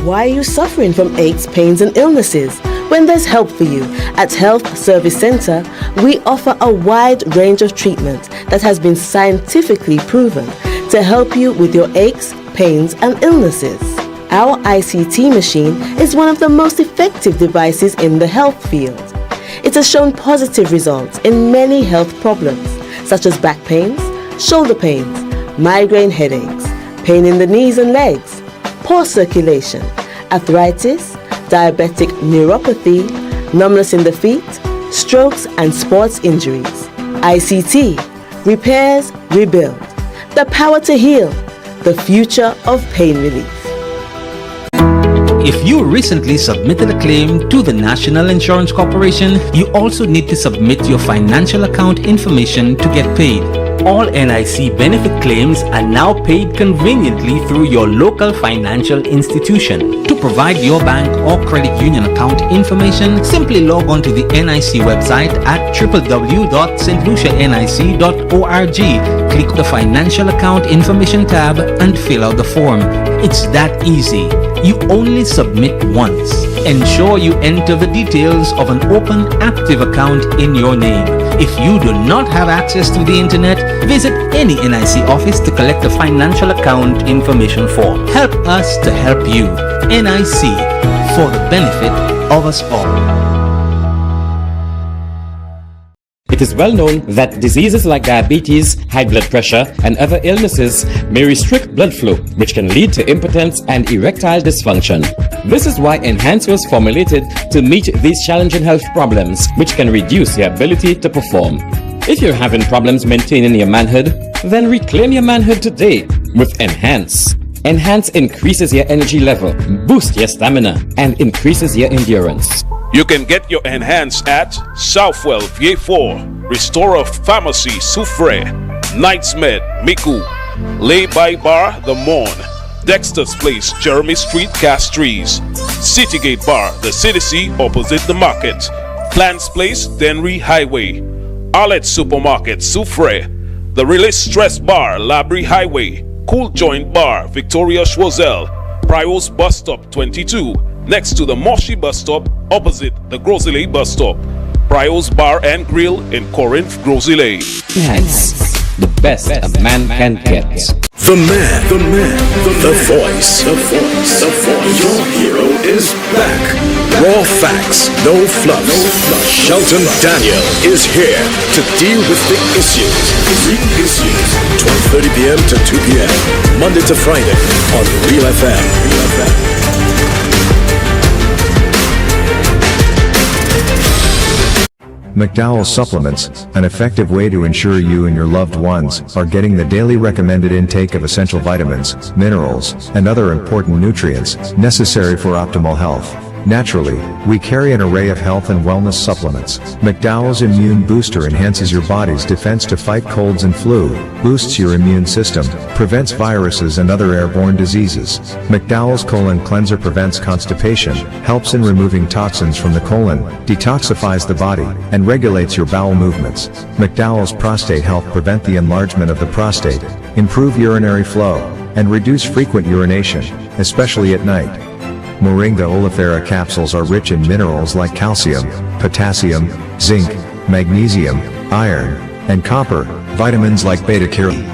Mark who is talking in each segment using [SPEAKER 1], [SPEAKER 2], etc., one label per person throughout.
[SPEAKER 1] Why are you suffering from aches, pains and illnesses? When there's help for you. At Health Service Center, we offer a wide range of treatment that has been scientifically proven to help you with your aches, pains and illnesses. Our ICT machine is one of the most effective devices in the health field. It has shown positive results in many health problems, such as back pains, shoulder pains, migraine headaches, pain in the knees and legs, poor circulation, arthritis, diabetic neuropathy, numbness in the feet, strokes and sports injuries. ICT, repairs, rebuild. The power to heal, the future of pain relief.
[SPEAKER 2] If you recently submitted a claim to the National Insurance Corporation, you also need to submit your financial account information to get paid. All NIC benefit claims are now paid conveniently through your local financial institution. To provide your bank or credit union account information, simply log on to the NIC website at www.stlucianic.org. Click the Financial Account Information tab and fill out the form. It's that easy. You only submit once. Ensure you enter the details of an open active account in your name. If you do not have access to the internet, visit any NIC office to collect a financial account information form. Help us to help you. NIC, for the benefit of us all.
[SPEAKER 3] It is well known that diseases like diabetes, high blood pressure, and other illnesses may restrict blood flow, which can lead to impotence and erectile dysfunction. This is why Enhance was formulated to meet these challenging health problems, which can reduce your ability to perform. If you're having problems maintaining your manhood, then reclaim your manhood today with Enhance. Enhance increases your energy level, boosts your stamina, and increases your endurance.
[SPEAKER 4] You can get your Enhance at Southwell VA4, Restorer Pharmacy Soufre, Knights Med Miku, Lay by Bar The Morn, Dexter's Place Jeremy Street Castries, Citygate Bar The City opposite the market, Plants Place Denry Highway, Arlette Supermarket Soufre, The Release Stress Bar Labrie Highway, Cool Joint Bar Victoria Schwazel, Prios Bus Stop 22, next to the Moshi Bus Stop opposite the Grosile Bus Stop. Prios Bar and Grill in Corinth, Grosile.
[SPEAKER 3] Enhance, the best a man can get.
[SPEAKER 5] The voice. Your hero is back. Raw facts, no fluff. Shelton Daniel is here to deal with the issues. 12:30 p.m. to 2 p.m. Monday to Friday on Real FM.
[SPEAKER 6] McDowall supplements, an effective way to ensure you and your loved ones are getting the daily recommended intake of essential vitamins, minerals, and other important nutrients necessary for optimal health. Naturally, we carry an array of health and wellness supplements. McDowall's Immune Booster enhances your body's defense to fight colds and flu, boosts your immune system, prevents viruses and other airborne diseases. McDowall's Colon Cleanser prevents constipation, helps in removing toxins from the colon, detoxifies the body, and regulates your bowel movements. McDowall's Prostate Health prevent the enlargement of the prostate, improve urinary flow, and reduce frequent urination, especially at night. Moringa oleifera capsules are rich in minerals like calcium, potassium, zinc, magnesium, iron, and copper, vitamins like beta-carotene.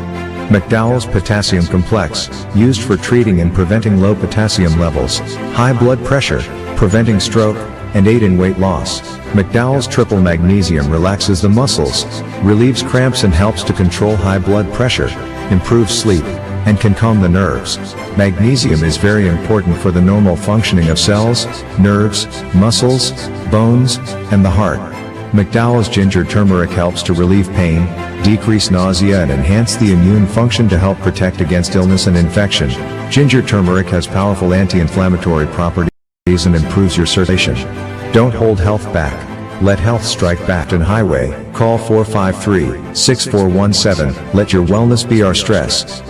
[SPEAKER 6] McDowall's Potassium Complex, used for treating and preventing low potassium levels, high blood pressure, preventing stroke, and aid in weight loss. McDowall's Triple Magnesium relaxes the muscles, relieves cramps and helps to control high blood pressure, improves sleep, and can calm the nerves. Magnesium is very important for the normal functioning of cells, nerves, muscles, bones, and the heart. McDowall's Ginger Turmeric helps to relieve pain, decrease nausea and enhance the immune function to help protect against illness and infection. Ginger Turmeric has powerful anti-inflammatory properties and improves your circulation. Don't hold health back. Let health strike back on Highway. Call 453-6417. Let your wellness be our stress.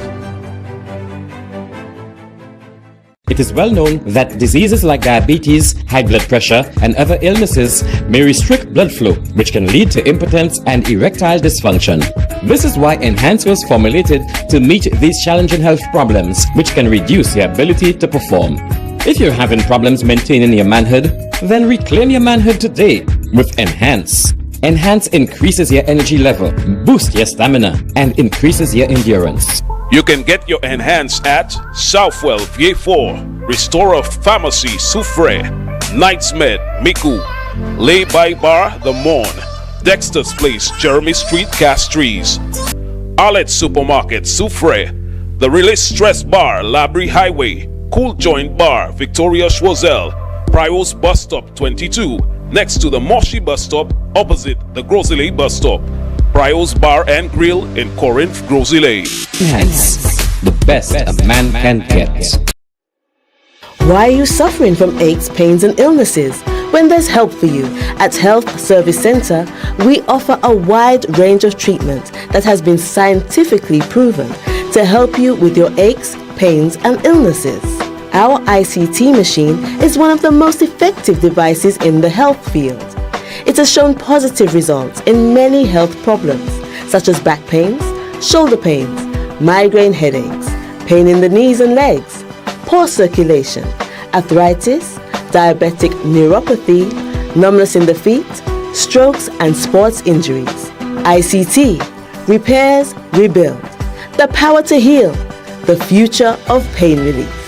[SPEAKER 3] It is well known that diseases like diabetes, high blood pressure, and other illnesses may restrict blood flow, which can lead to impotence and erectile dysfunction. This is why Enhance was formulated to meet these challenging health problems, which can reduce your ability to perform. If you're having problems maintaining your manhood, then reclaim your manhood today with Enhance. Enhance increases your energy level, boosts your stamina, and increases your endurance.
[SPEAKER 4] You can get your Enhance at Southwell VA4, Restorer Pharmacy Soufre, Knights Med Miku, Lay by Bar The Morn, Dexter's Place Jeremy Street Castries, Arlette Supermarket Soufre, The Release Stress Bar Labrie Highway, Cool Joint Bar Victoria Schwazel, Prios Bus Stop 22, next to the Moshi Bus Stop opposite the Grosley Bus Stop. Prios Bar and Grill in Corinth, Grosley.
[SPEAKER 3] Enhance, the best a man can get.
[SPEAKER 1] Why are you suffering from aches, pains, and illnesses? When there's help for you. At Health Service Center, we offer a wide range of treatment that has been scientifically proven to help you with your aches, pains, and illnesses. Our ICT machine is one of the most effective devices in the health field. It has shown positive results in many health problems, such as back pains, shoulder pains, migraine headaches, pain in the knees and legs, poor circulation, arthritis, diabetic neuropathy, numbness in the feet, strokes and sports injuries. ICT, repairs, rebuild, the power to heal, the future of pain relief.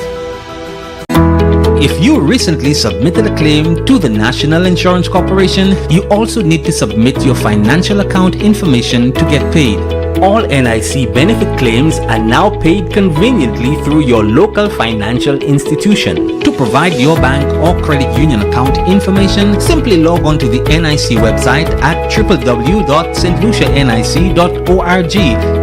[SPEAKER 2] If you recently submitted a claim to the National Insurance Corporation, you also need to submit your financial account information to get paid. All NIC benefit claims are now paid conveniently through your local financial institution. To provide your bank or credit union account information, simply log on to the NIC website at www.stlucianic.org.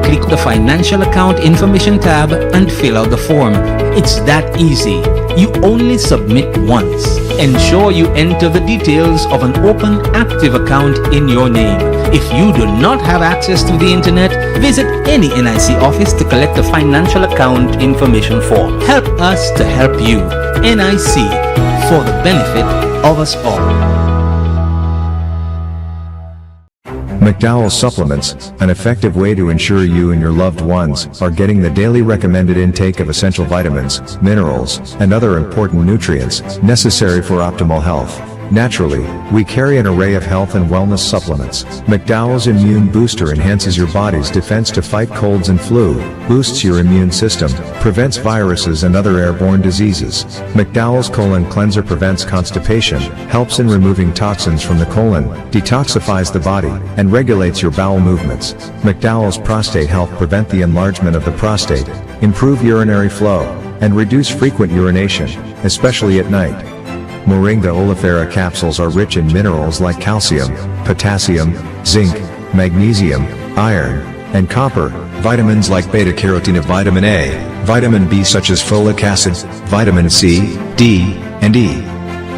[SPEAKER 2] Click the Financial Account Information tab and fill out the form. It's that easy. You only submit once. Ensure you enter the details of an open active account in your name. If you do not have access to the internet, visit any NIC office to collect the financial account information form. Help us to help you. NIC, for the benefit of us all.
[SPEAKER 6] McDowall Supplements, an effective way to ensure you and your loved ones are getting the daily recommended intake of essential vitamins, minerals, and other important nutrients necessary for optimal health. Naturally, we carry an array of health and wellness supplements. McDowall's Immune Booster enhances your body's defense to fight colds and flu, boosts your immune system, prevents viruses and other airborne diseases. McDowall's Colon Cleanser prevents constipation, helps in removing toxins from the colon, detoxifies the body, and regulates your bowel movements. McDowall's Prostate Health prevent the enlargement of the prostate, improve urinary flow, and reduce frequent urination, especially at night. Moringa oleifera capsules are rich in minerals like calcium, potassium, zinc, magnesium, iron, and copper, vitamins like beta-carotene of vitamin A, vitamin B such as folic acid, vitamin C, D, and E.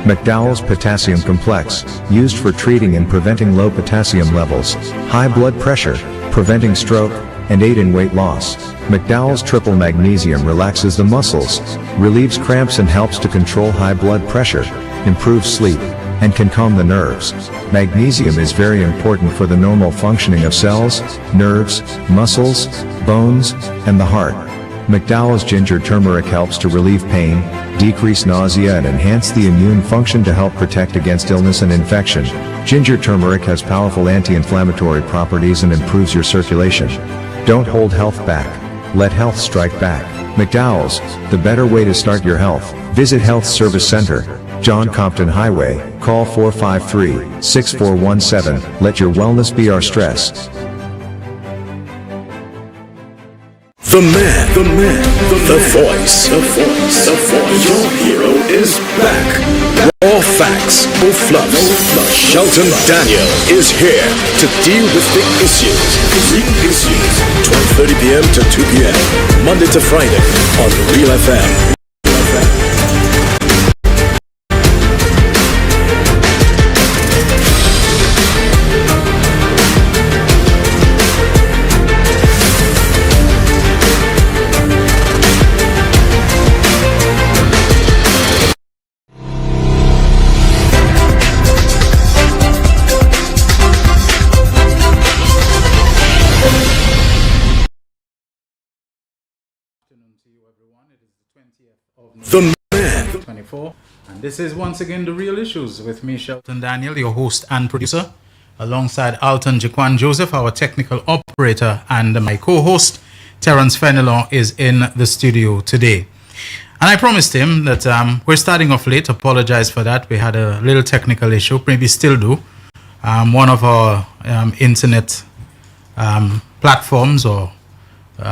[SPEAKER 6] McDowall's Potassium Complex, used for treating and preventing low potassium levels, high blood pressure, preventing stroke, and aid in weight loss. McDowall's Triple Magnesium relaxes the muscles, relieves cramps and helps to control high blood pressure, improves sleep, and can calm the nerves. Magnesium is very important for the normal functioning of cells, nerves, muscles, bones, and the heart. McDowall's Ginger Turmeric helps to relieve pain, decrease nausea and enhance the immune function to help protect against illness and infection. Ginger turmeric has powerful anti-inflammatory properties and improves your circulation. Don't hold health back. Let health strike back. McDowall's, the better way to start your health. Visit Health Service Center, John Compton Highway, call 453-6417. Let your wellness be our stress.
[SPEAKER 5] The voice. Your hero is back. Raw facts, no fluff. Shelton Daniel is here to deal with big issues. 12:30 p.m. to 2 p.m. Monday to Friday on Real FM. The man.
[SPEAKER 7] 24. And this is once again The Real Issues with me, Shelton Daniel, your host and producer, alongside Alton Jaquan Joseph, our technical operator, and my co-host, Terence Fenelon, is in the studio today. And I promised him that we're starting off late. Apologize for that. We had a little technical issue, maybe still do. One of our internet platforms or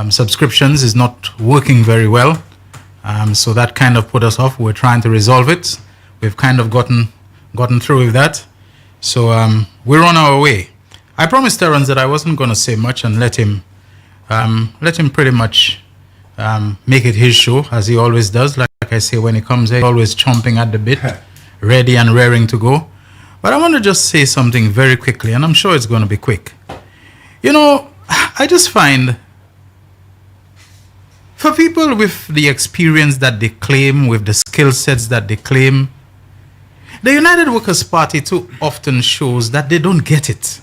[SPEAKER 7] subscriptions is not working very well. So that kind of put us off. We're trying to resolve it. We've kind of gotten through with that. So we're on our way. I promised Terence that I wasn't going to say much and let him pretty much make it his show, as he always does. Like I say, when he comes here, he's always chomping at the bit, ready and raring to go. But I want to just say something very quickly, and I'm sure it's going to be quick. You know, I just find, for people with the experience that they claim, with the skill sets that they claim, the United Workers' Party too often shows that they don't get it.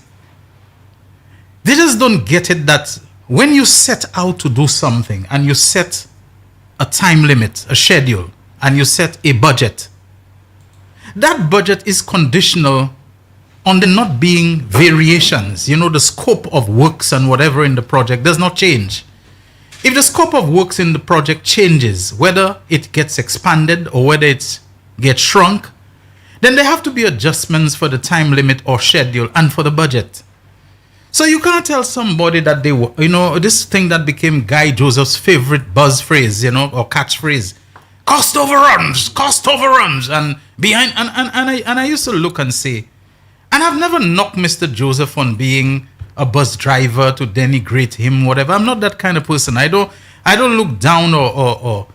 [SPEAKER 7] They just don't get it that when you set out to do something and you set a time limit, a schedule, and you set a budget, that budget is conditional on there not being variations. You know, the scope of works and whatever in the project does not change. If the scope of works in the project changes, whether it gets expanded or whether it gets shrunk, then there have to be adjustments for the time limit or schedule and for the budget. So you can't tell somebody that they, you know, this thing that became Guy Joseph's favorite buzz phrase, you know, or catchphrase, cost overruns, and behind, and I used to look and say, and I've never knocked Mr. Joseph on being a bus driver to denigrate him, whatever. I'm not that kind of person. I don't look down or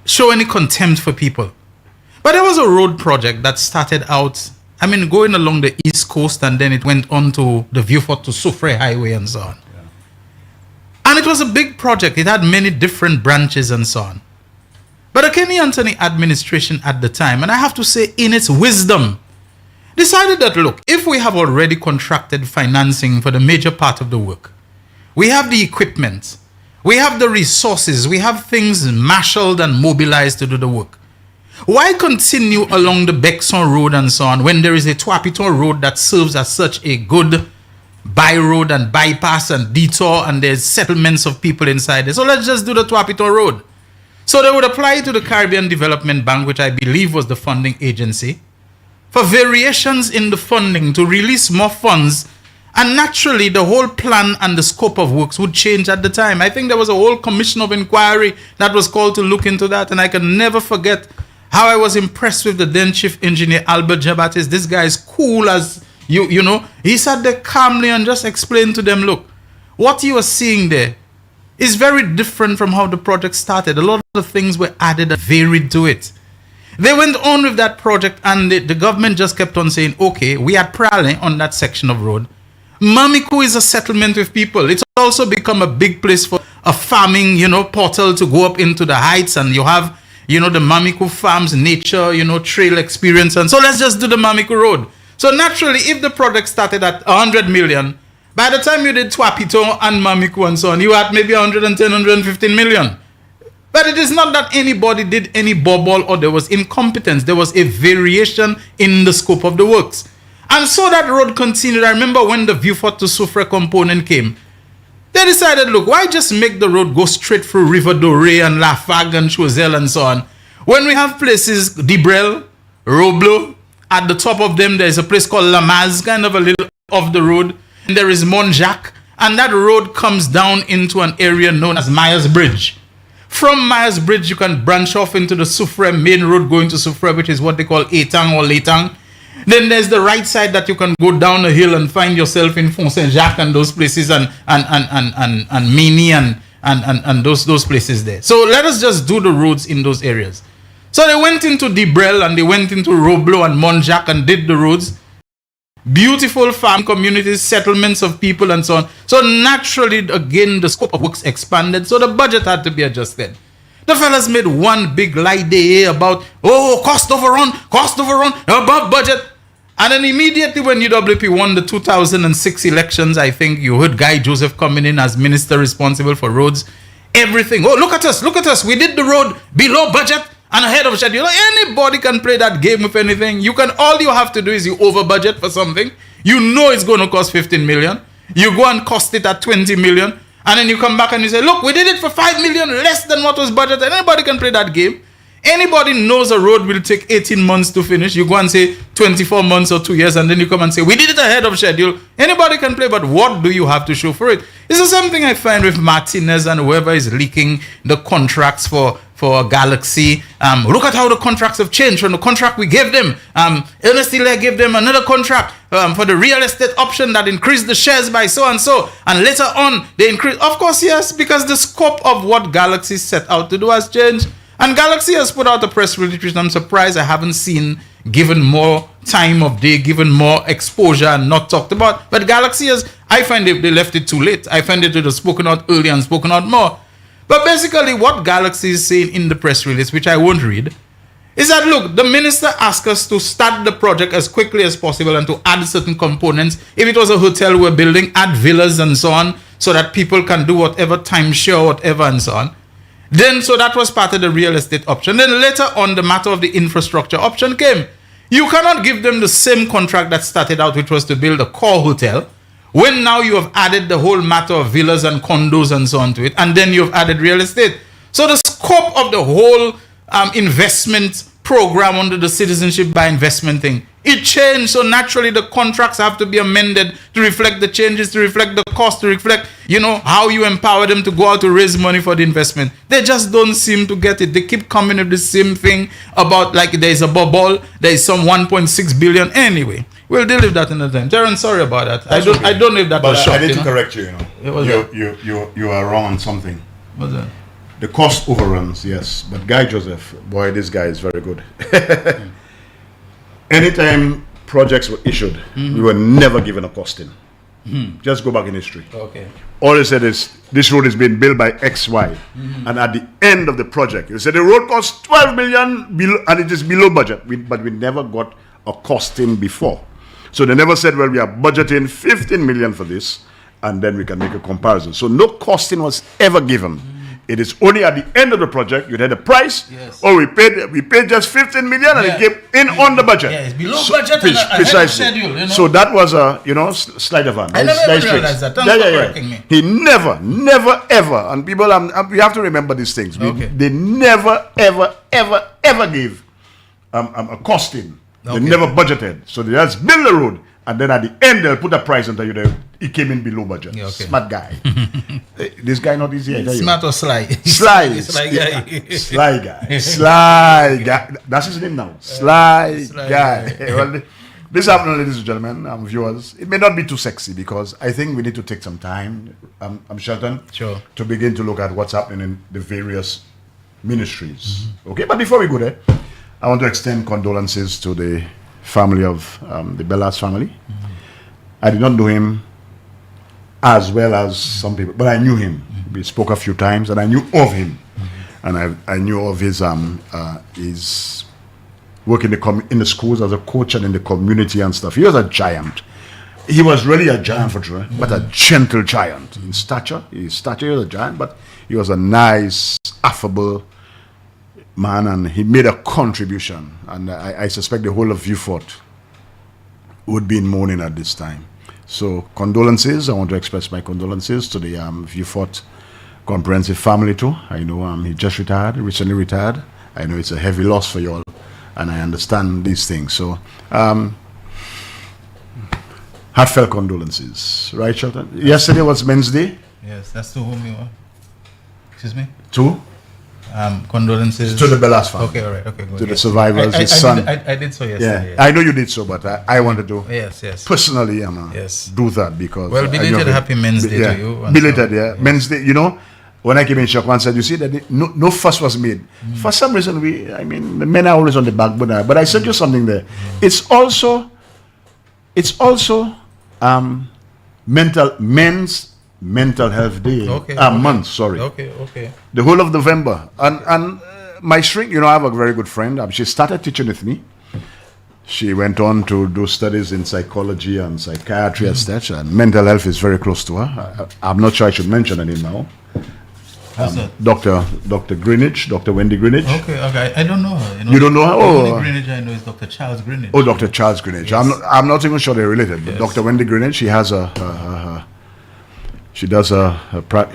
[SPEAKER 7] show any contempt for people. But there was a road project that started out, I mean, going along the East Coast, and then it went on to the Vieux-Fort to Soufrière Highway and so on. Yeah. And it was a big project. It had many different branches and so on. But the Kenny Anthony administration at the time, and I have to say in its wisdom, decided that, look, if we have already contracted financing for the major part of the work, we have the equipment, we have the resources, we have things marshaled and mobilized to do the work. Why continue along the Bexon Road and so on when there is a Tuapiton Road that serves as such a good by road and bypass and detour, and there's settlements of people inside there? So let's just do the Tuapiton Road. So they would apply to the Caribbean Development Bank, which I believe was the funding agency, for variations in the funding to release more funds, and naturally the whole plan and the scope of works would change at the time. I think there was a whole commission of inquiry that was called to look into that, and I can never forget how I was impressed with the then chief engineer Albert Jabatis. This guy is cool as you know. He sat there calmly and just explained to them, look, what you are seeing there is very different from how the project started. A lot of the things were added and varied to it. They went on with that project, and the government just kept on saying, okay, we had Prale on that section of road. Mamiku is a settlement with people. It's also become a big place for a farming, you know, portal to go up into the heights, and you have, you know, the Mamiku farms, nature, you know, trail experience. And so let's just do the Mamiku Road. So naturally, if the project started at 100 million, by the time you did Tuapito and Mamiku and so on, you had maybe 110, 115 million. But it is not that anybody did any bobble or there was incompetence. There was a variation in the scope of the works. And so that road continued. I remember when the Vieux-Fort to Soufrière component came, they decided, look, why just make the road go straight through River Doré and Lafargue and Choiseul and so on? When we have places, Dibrel, Roblo, at the top of them, there's a place called Lamaz, kind of a little off the road. And there is Montjacques, and that road comes down into an area known as Myers Bridge. From Myers Bridge, you can branch off into the Soufrière main road going to Soufrière, which is what they call Etang or Letang. Then there's the right side that you can go down a hill and find yourself in Font Saint-Jacques and those places, and Mini and those places there. So let us just do the roads in those areas. So they went into Dibrel and they went into Roblo and Montjacques and did the roads. Beautiful farm communities, settlements of people and so on. So naturally, again, the scope of works expanded. So the budget had to be adjusted. The fellas made one big lie day about, oh, cost overrun, above budget. And then immediately when UWP won the 2006 elections, I think you heard Guy Joseph coming in as minister responsible for roads. everything. Oh, look at us. We did the road below budget and ahead of schedule. Anybody can play that game with anything. All you have to do is you over budget for something. You know it's going to cost 15 million. You go and cost it at 20 million. And then you come back and you say, look, we did it for 5 million less than what was budgeted. Anybody can play that game. Anybody knows a road will take 18 months to finish. You go and say 24 months or 2 years, and then you come and say, we did it ahead of schedule. Anybody can play, but what do you have to show for it? This is something I find with Martinez and whoever is leaking the contracts for Galaxy. Look at how the contracts have changed from the contract we gave them. Ernest Hilaire gave them another contract for the real estate option that increased the shares by so and so. And later on, they increased. Of course, yes, because the scope of what Galaxy set out to do has changed. And Galaxy has put out a press release, which I'm surprised I haven't seen given more time of day, given more exposure and not talked about. But Galaxy has, I find they left it too late. I find it would have spoken out early and spoken out more. But basically what Galaxy is saying in the press release, which I won't read, is that, look, the minister asked us to start the project as quickly as possible and to add certain components. If it was a hotel we're building, add villas and so on, so that people can do whatever, timeshare, whatever and so on. Then, so that was part of the real estate option. Then later on, the matter of the infrastructure option came. You cannot give them the same contract that started out, which was to build a core hotel, when now you have added the whole matter of villas and condos and so on to it, and then you've added real estate. So the scope of the whole investment program under the citizenship by investment thing, it changed. So naturally the contracts have to be amended to reflect the changes, to reflect the cost, to reflect, how you empower them to go out to raise money for the investment. They just don't seem to get it. They keep coming with the same thing about like there's a bubble, there's some 1.6 billion. Anyway, we'll deal with that another time. Darren, sorry about that. I don't know if that was short.
[SPEAKER 8] I need to correct you. You are wrong on something.
[SPEAKER 7] What's that?
[SPEAKER 8] The cost overruns, yes. But Guy Joseph, boy, this guy is very good. Anytime projects were issued, we were never given a costing. Just go back in history.
[SPEAKER 7] Okay.
[SPEAKER 8] All they said is, this road is being built by XY. And at the end of the project, they said the road costs 12 million and it is below budget. But we never got a costing before. So they never said, well, we are budgeting 15 million for this, and then we can make a comparison. So no costing was ever given. It is only at the end of the project you had a price.
[SPEAKER 7] Yes.
[SPEAKER 8] Or we paid just 15 million and it came in on the budget.
[SPEAKER 7] Yeah, it's below budget and ahead of schedule.
[SPEAKER 8] So that was a sleight of hand.
[SPEAKER 7] I never realized that. Thanks for correcting me.
[SPEAKER 8] He never ever, and people, we have to remember these things. They never ever gave a costing. They never budgeted. So they just build the road, and then at the end they'll put a price and tell you that it came in below budget.
[SPEAKER 7] Yeah, okay.
[SPEAKER 8] Smart guy. This guy not easy. I tell you.
[SPEAKER 7] Smart or sly?
[SPEAKER 8] Sly.
[SPEAKER 7] Sly guy.
[SPEAKER 8] Sly guy. Sly guy. That's his name now. Sly guy. Well, this afternoon, ladies and gentlemen, viewers, it may not be too sexy because I think we need to take some time, Shelton,
[SPEAKER 7] sure,
[SPEAKER 8] to begin to look at what's happening in the various ministries. Okay, but before we go there, I want to extend condolences to the family of the Bellas family. I did not know him as well as some people, but I knew him. We spoke a few times, and I knew of him, and I knew of his work in the schools as a coach and in the community and stuff. He was a giant. He was really a giant for sure, but a gentle giant in stature. His stature was a giant, but he was a nice, affable man, and he made a contribution. And I suspect the whole of Viewfort would be in mourning at this time. So condolences. I want to express my condolences to the Viewfort Comprehensive family too. I know he just recently retired. I know it's a heavy loss for you all, and I understand these things. So heartfelt condolences, right, Shelton? Yesterday was Men's Day.
[SPEAKER 7] Yes, that's to whom you are. Excuse me?
[SPEAKER 8] To?
[SPEAKER 7] Condolences
[SPEAKER 8] to the Bellas family.
[SPEAKER 7] Okay, all right, okay, good.
[SPEAKER 8] To the survivors, his son.
[SPEAKER 7] I did so yesterday.
[SPEAKER 8] Yeah, I know you did so, but I wanted to personally do that because.
[SPEAKER 7] Well, belated Happy Men's Day to you.
[SPEAKER 8] Belated, yeah. Men's Day, when I came in Shokwan said, you see that no fuss was made. For some reason, the men are always on the back burner. But I said you something there. It's also men's Mental Health Day. Month, sorry.
[SPEAKER 7] Okay.
[SPEAKER 8] The whole of November. And my shrink, I have a very good friend. She started teaching with me. She went on to do studies in psychology and psychiatry and such. And mental health is very close to her. I'm not sure I should mention her name now. Dr. Greenwich, Dr. Wendy Greenwich.
[SPEAKER 7] Okay. I don't know her.
[SPEAKER 8] You don't know her?
[SPEAKER 7] The
[SPEAKER 8] Oh.
[SPEAKER 7] only Greenwich I know is Dr. Charles Greenwich.
[SPEAKER 8] Oh, Dr. Charles Greenwich.
[SPEAKER 7] Yes.
[SPEAKER 8] I'm not even sure they're related, but
[SPEAKER 7] Yes.
[SPEAKER 8] Dr. Wendy Greenwich, she has she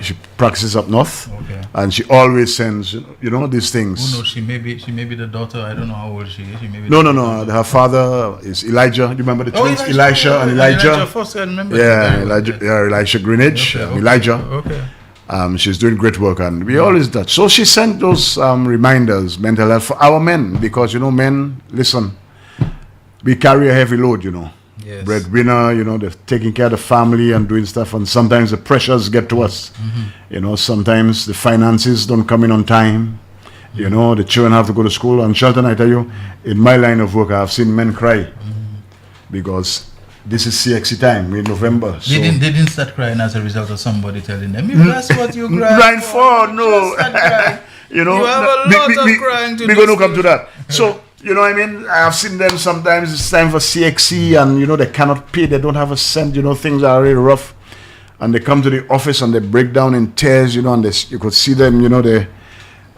[SPEAKER 8] she practices up north,
[SPEAKER 7] Okay.
[SPEAKER 8] and she always sends, these things.
[SPEAKER 7] Who knows? She may be the daughter. I don't know how old she is. She may be
[SPEAKER 8] No. Her father is Elijah. Do you remember the twins?
[SPEAKER 7] Elisha.
[SPEAKER 8] Elisha and Elijah.
[SPEAKER 7] First, I remember.
[SPEAKER 8] Yeah, Elisha Greenwich,
[SPEAKER 7] Okay.
[SPEAKER 8] Elijah.
[SPEAKER 7] Okay.
[SPEAKER 8] She's doing great work, and we always do that. So she sent those reminders, mental health for our men, because men, listen, we carry a heavy load,
[SPEAKER 7] Yes.
[SPEAKER 8] breadwinner, they're taking care of the family and doing stuff, and sometimes the pressures get to us. Sometimes the finances don't come in on time. The children have to go to school. And Shelton, I tell you, in my line of work, I've seen men cry because this is CXC time. We're in November. So
[SPEAKER 7] They didn't start crying as a result of somebody telling them, if that's what you
[SPEAKER 8] crying for, no.
[SPEAKER 7] Just start crying.
[SPEAKER 8] You
[SPEAKER 7] have a lot of crying to
[SPEAKER 8] We're
[SPEAKER 7] do
[SPEAKER 8] going to come to
[SPEAKER 7] still.
[SPEAKER 8] that. So, I've seen them sometimes, it's time for CXC, and, they cannot pay, they don't have a cent, things are really rough. And they come to the office and they break down in tears, and you could see them,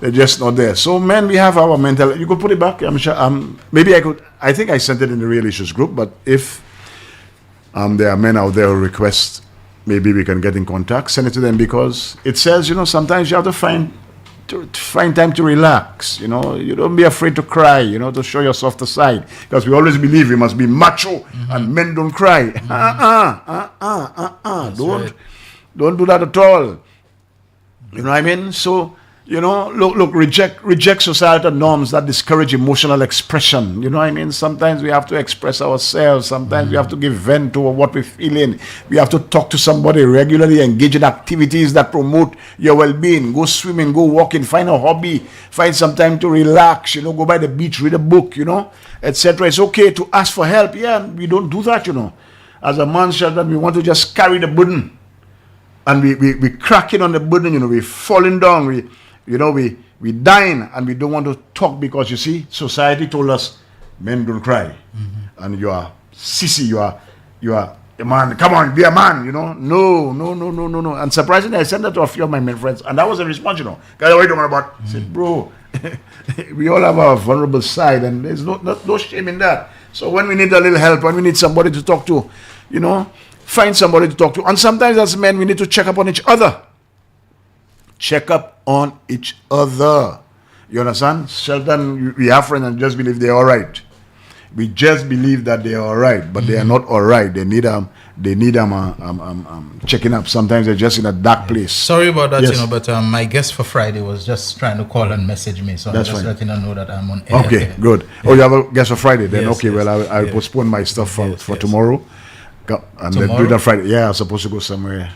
[SPEAKER 8] they're just not there. So, men, we have our mental, you could put it back, I'm sure, maybe I think I sent it in the Real Issues group, but if there are men out there who request, maybe we can get in contact, send it to them, because it says, sometimes you have to find time to relax, you don't be afraid to cry, to show your softer side, because we always believe we must be macho and men don't cry. Don't do that at all. You know what I mean? So, look, reject societal norms that discourage emotional expression. You know what I mean? Sometimes we have to express ourselves. Sometimes we have to give vent to what we're feeling. We have to talk to somebody regularly, engage in activities that promote your well-being. Go swimming, go walking, find a hobby, find some time to relax, go by the beach, read a book, etc. It's okay to ask for help. Yeah, we don't do that, As a man, Shelton, we want to just carry the burden. And we cracking on the burden, we falling down, we dying, and we don't want to talk because, you see, society told us men don't cry. And you are sissy, you are a man, come on, be a man, No. And surprisingly, I sent that to a few of my men friends, and that was a response, Guys, what are you talking about? I said, bro, we all have our vulnerable side, and there's no shame in that. So when we need a little help, when we need somebody to talk to, find somebody to talk to. And sometimes as men, we need to check up on each other. Check up on each other. You understand? Shelton, we have friends and just believe they're all right. We just believe that they're all right, but they are not all right. They need checking up. Sometimes they're just in a dark place.
[SPEAKER 7] Sorry about that,
[SPEAKER 8] Yes.
[SPEAKER 7] but my guest for Friday was just trying to call and message me, so
[SPEAKER 8] That's
[SPEAKER 7] I'm just
[SPEAKER 8] fine.
[SPEAKER 7] letting her know that I'm on air.
[SPEAKER 8] Okay, good. Oh, you have a guest for Friday then?
[SPEAKER 7] Yes,
[SPEAKER 8] Okay,
[SPEAKER 7] yes,
[SPEAKER 8] well, I'll
[SPEAKER 7] yes.
[SPEAKER 8] postpone my stuff for
[SPEAKER 7] Yes.
[SPEAKER 8] tomorrow. And then do
[SPEAKER 7] Tomorrow?
[SPEAKER 8] that Friday. Yeah, I'm supposed to go somewhere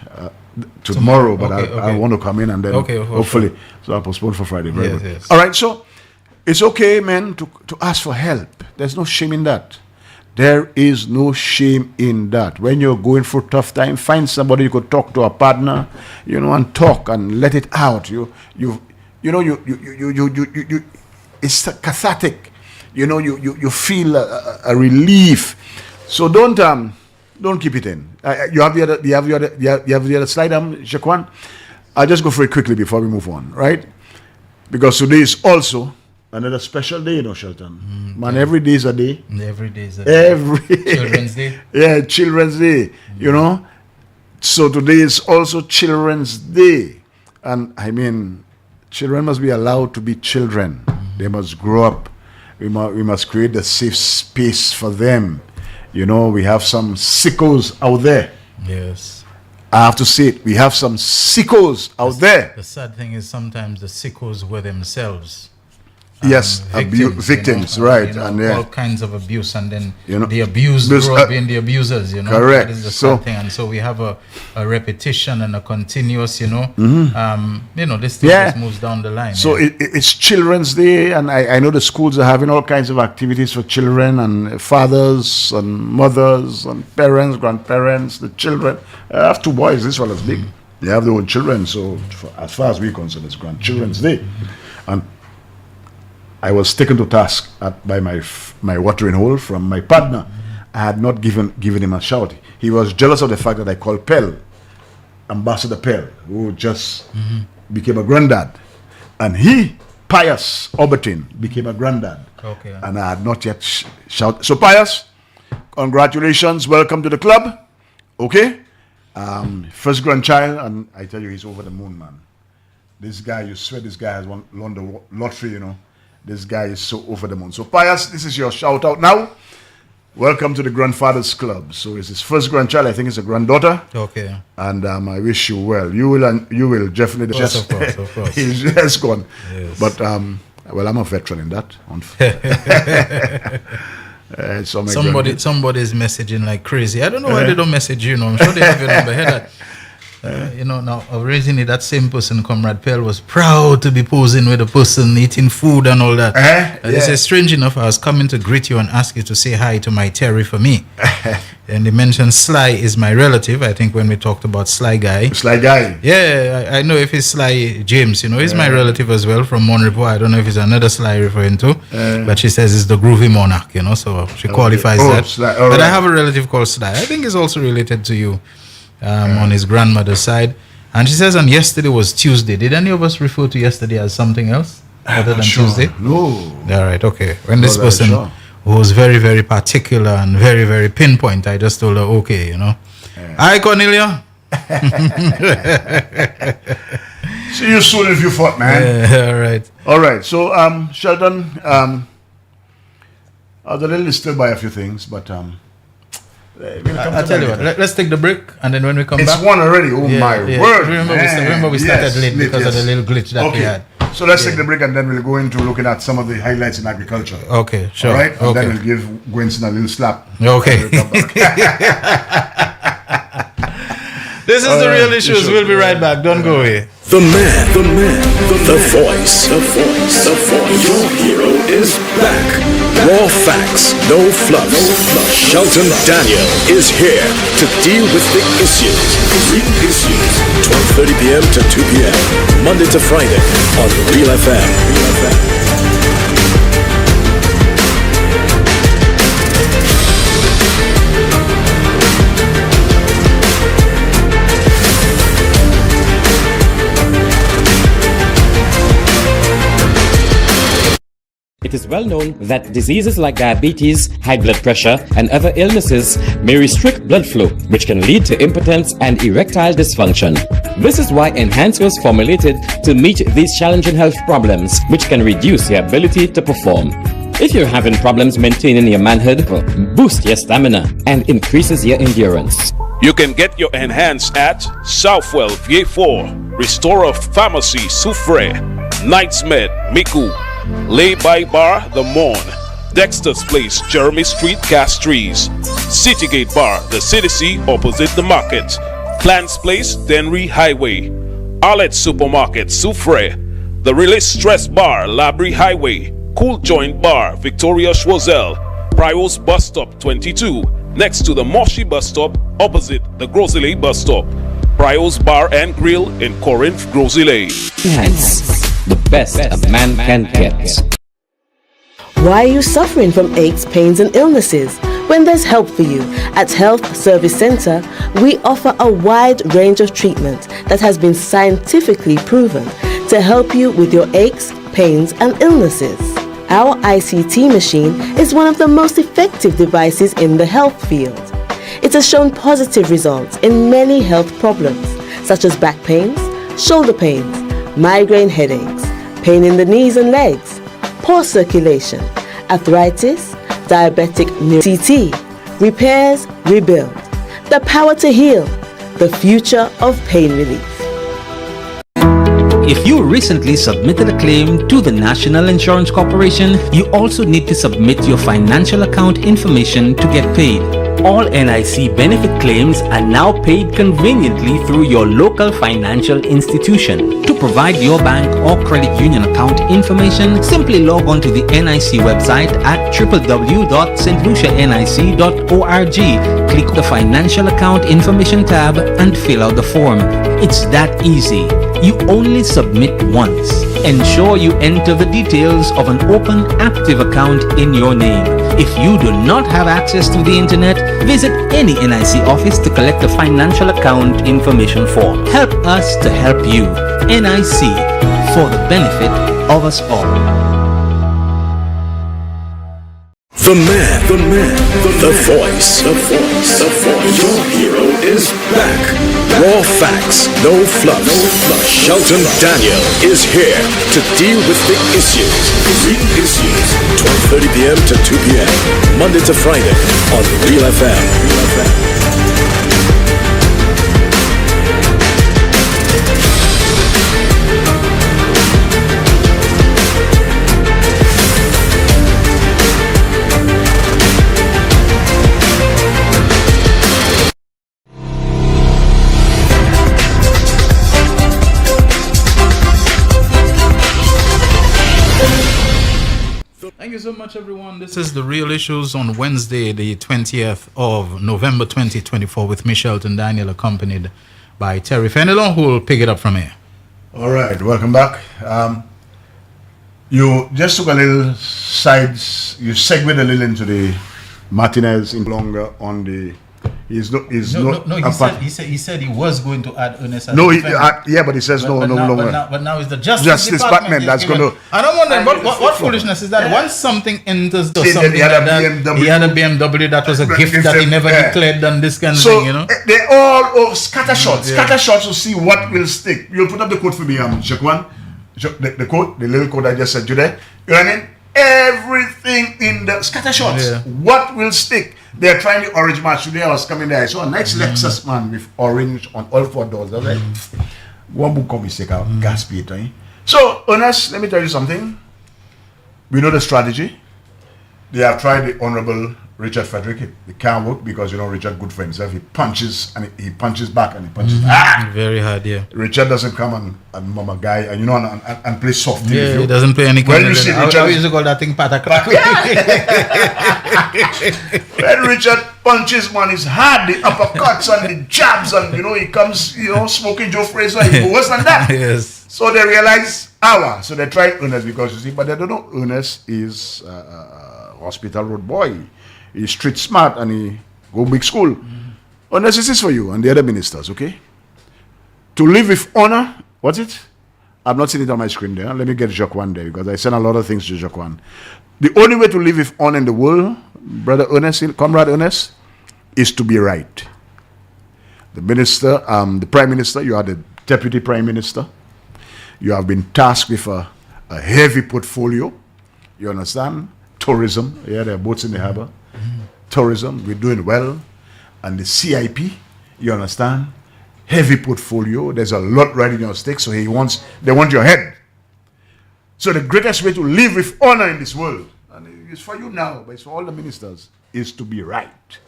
[SPEAKER 8] tomorrow, but
[SPEAKER 7] Okay,
[SPEAKER 8] I
[SPEAKER 7] okay.
[SPEAKER 8] want to come in and then hopefully. So I'll postpone for Friday. Very
[SPEAKER 7] Yes,
[SPEAKER 8] good.
[SPEAKER 7] yes.
[SPEAKER 8] All right, so it's okay, man, to ask for help. There's no shame in that. There is no shame in that. When you're going through a tough time, find somebody you could talk to, a partner, and talk and let it out. It's cathartic. You feel a relief. So don't keep it in. You have the other slide, Shaquan? I'll just go through it quickly before we move on, right? Because today is also another special day, Shelton. Man, every day is a day.
[SPEAKER 7] Every day is a day. Children's Day.
[SPEAKER 8] Yeah, Children's Day, So today is also Children's Day. And I mean, children must be allowed to be children. They must grow up. We must create a safe space for them. We have some sickos out there.
[SPEAKER 7] Yes.
[SPEAKER 8] I have to say it. We have some sickos out there.
[SPEAKER 7] The sad thing is sometimes the sickos were themselves.
[SPEAKER 8] Yes, victims, right. And
[SPEAKER 7] all kinds of abuse, and then the
[SPEAKER 8] abuse,
[SPEAKER 7] abused grow up being the abusers,
[SPEAKER 8] Correct.
[SPEAKER 7] That is the sad thing. And so we have a repetition and a continuous, this thing just moves down the line.
[SPEAKER 8] So it's Children's Day, and I know the schools are having all kinds of activities for children and fathers and mothers and parents, grandparents, the children. I have two boys, this one is big. They have their own children, so as far as we're concerned, it's Grandchildren's Day. And I was taken to task by my watering hole from my partner. I had not given him a shout. He was jealous of the fact that I called Pell, Ambassador Pell, who just became a granddad. And he, Pius Obertin, became a granddad.
[SPEAKER 7] Okay.
[SPEAKER 8] And I had not yet shouted. So Pius, congratulations. Welcome to the club. Okay? First grandchild, and I tell you, he's over the moon, man. This guy, you swear this guy has won the lottery, you know. This guy is so over the moon. So Pius, this is your shout out now. Welcome to the Grandfathers Club. So it's his first grandchild. I think it's a granddaughter.
[SPEAKER 7] Okay. And
[SPEAKER 8] I wish you well. You will definitely.
[SPEAKER 7] Yes, of course.
[SPEAKER 8] He's just gone.
[SPEAKER 7] Yes.
[SPEAKER 8] But well, I'm a veteran in that.
[SPEAKER 7] Somebody's messaging like crazy. I don't know why they don't message you. I'm sure they have your number. Hear that? Now originally that same person, Comrade Pell, was proud to be posing with a person eating food and all that. They say, strange enough, I was coming to greet you and ask you to say hi to my Terry for me. And they mentioned Sly is my relative. I think when we talked about Sly Guy.
[SPEAKER 8] Sly Guy.
[SPEAKER 7] Yeah, I know if it's Sly James, he's my relative as well from Mon Repos. I don't know if it's another Sly referring to, but she says it's the groovy monarch, so she qualifies that.
[SPEAKER 8] Sly,
[SPEAKER 7] but I have a relative called Sly. I think he's also related to you. On his grandmother's side, and she says on yesterday was Tuesday. Did any of us refer to yesterday as something else other than Tuesday?
[SPEAKER 8] No.
[SPEAKER 7] All right, okay. When this person was very, very particular and very, very pinpoint, I just told her, okay, Hi, Cornelia.
[SPEAKER 8] See you soon if you fought, man. All right. So, Shelton, I was a little disturbed by a few things, but
[SPEAKER 7] I'll tell you what, let's take the break, and then when we come back.
[SPEAKER 8] It's one already, my word.
[SPEAKER 7] Remember we started late because of the little glitch that we had.
[SPEAKER 8] So let's take the break, and then we'll go into looking at some of the highlights in agriculture.
[SPEAKER 7] Okay, sure.
[SPEAKER 8] All right? And then we'll give Gwenson a little slap.
[SPEAKER 7] Okay. This is the real issues. We'll be right back. Don't go away.
[SPEAKER 5] The man, the voice. Your hero is back. Raw facts, no fluff. Shelton Daniel is here to deal with the issues. Real issues. 12:30 p.m. to 2 p.m. Monday to Friday on Real FM.
[SPEAKER 3] It is well known that diseases like diabetes, high blood pressure, and other illnesses may restrict blood flow, which can lead to impotence and erectile dysfunction. This is why Enhance was formulated to meet these challenging health problems, which can reduce your ability to perform. If you're having problems maintaining your manhood, boost your stamina and increases your endurance.
[SPEAKER 4] You can get your Enhance at Southwell V4, Restorer Pharmacy Soufre, Knightsmed Miku, Lay by Bar The Morn, Dexter's Place Jeremy Street Castries, Citygate Bar The City opposite the market, Plants Place Denry Highway, Arlette Supermarket Soufre, The Release Stress Bar Labrie Highway, Cool Joint Bar Victoria Schwazel, Prios Bus Stop 22 next to the Moshi Bus Stop opposite the Grosile Bus Stop, Prios Bar and Grill in Corinth Grosile.
[SPEAKER 3] Enhance, the best a man can get.
[SPEAKER 1] Why are you suffering from aches, pains and illnesses? When there's help for you. At Health Service Center, we offer a wide range of treatment that has been scientifically proven to help you with your aches, pains and illnesses. Our ICT machine is one of the most effective devices in the health field. It has shown positive results in many health problems, such as back pains, shoulder pains, migraine headaches, pain in the knees and legs, poor circulation, arthritis, diabetic CT, repairs, rebuild, the power to heal, the future of pain relief.
[SPEAKER 2] If you recently submitted a claim to the National Insurance Corporation, you also need to submit your financial account information to get paid. All NIC benefit claims are now paid conveniently through your local financial institution. To provide your bank or credit union account information, simply log on to the NIC website at www.stlucianic.org. Click the Financial Account Information tab and fill out the form. It's that easy. You only submit once. Ensure you enter the details of an open active account in your name. If you do not have access to the internet, visit any NIC office to collect a financial account information form. Help us to help you. NIC, for the benefit of us all.
[SPEAKER 5] The man, the voice. Your hero is back. Raw facts, no fluff. Shelton Daniel is here to deal with the issues. Big issues. 12:30 p.m. to 2 p.m. Monday to Friday on Real FM.
[SPEAKER 7] Thank you so much, everyone. This is The Real Issues on Wednesday, the 20th of November 2024 with me, Shelton Daniel, accompanied by Terry Fenelon, who will pick it up from here.
[SPEAKER 8] All right, welcome back. You just took a little sides, you segued a little into the Martinez in longer on the.
[SPEAKER 7] He said he was going to add Ernest.
[SPEAKER 8] But he says no longer.
[SPEAKER 7] But now it's the Justice Department
[SPEAKER 8] that's going to.
[SPEAKER 7] I don't wonder what foolishness is that. Once something enters or something
[SPEAKER 8] he had
[SPEAKER 7] like that, he had a BMW that was a gift that he never declared and this kind of
[SPEAKER 8] so,
[SPEAKER 7] thing, you know.
[SPEAKER 8] They all scattershots. Scattershots to see what will stick. You'll put up the quote for me, Jacquan. The quote, the little quote I just said to you there. You know what I mean? Everything in the scattershots. Yeah. What will stick? They're trying the orange match today. I was coming there. I saw a nice Lexus man with orange on all four doors. I was like, one book of mistake out, gas pit. So, Ernest, let me tell you something. We know the strategy. They have tried the Honorable Richard Frederick. It can't work because Richard good for himself. He punches and he punches back and he punches
[SPEAKER 7] very hard, yeah.
[SPEAKER 8] Richard doesn't come and mom a guy and play soft.
[SPEAKER 7] Yeah, he doesn't play any kind of Richard. I used to call that thing patacrack.
[SPEAKER 8] When Richard punches, man, it's hard. The uppercuts and the jabs and he comes smoking Joe Fraser. He goes worse than that.
[SPEAKER 7] Yes.
[SPEAKER 8] So they realize so they tried Ernest because you see, but they don't know Ernest is Hospital Road boy. He's street smart and he go big school. Ernest, this is for you and the other ministers, okay? To live with honor, what's it? I'm not seeing it on my screen there. Let me get Jacquan there because I send a lot of things to Jacquan. The only way to live with honor in the world, brother Ernest, comrade Ernest, is to be right. The minister, the prime minister, you are the deputy prime minister. You have been tasked with a heavy portfolio. You understand? Tourism, there are boats in the harbor. Tourism, we're doing well. And the CIP, you understand? Heavy portfolio. There's a lot riding your stake, so they want your head. So the greatest way to live with honor in this world, and it's for you now, but it's for all the ministers, is to be right.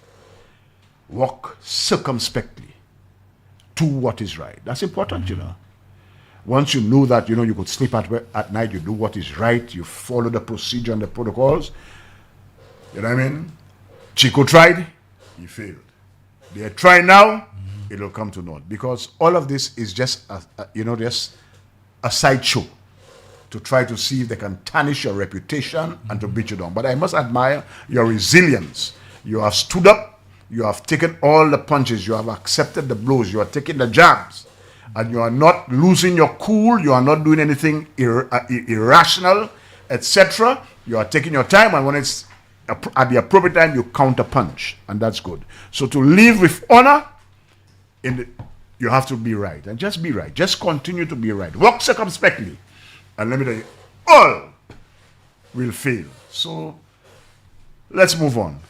[SPEAKER 8] Walk circumspectly to what is right. That's important, Once you know that, you could sleep at night, you do what is right, you follow the procedure and the protocols. You know what I mean? Chico tried, he failed. They try now, it'll come to naught. Because all of this is just a sideshow to try to see if they can tarnish your reputation and to beat you down. But I must admire your resilience. You have stood up, you have taken all the punches, you have accepted the blows, you are taking the jabs. And you are not losing your cool, you are not doing anything irrational, etc. You are taking your time, and when it's at the appropriate time, you counter punch, and that's good. So to live with honor, you have to be right, and just be right. Just continue to be right. Walk circumspectly, and let me tell you, all will fail. So let's move on.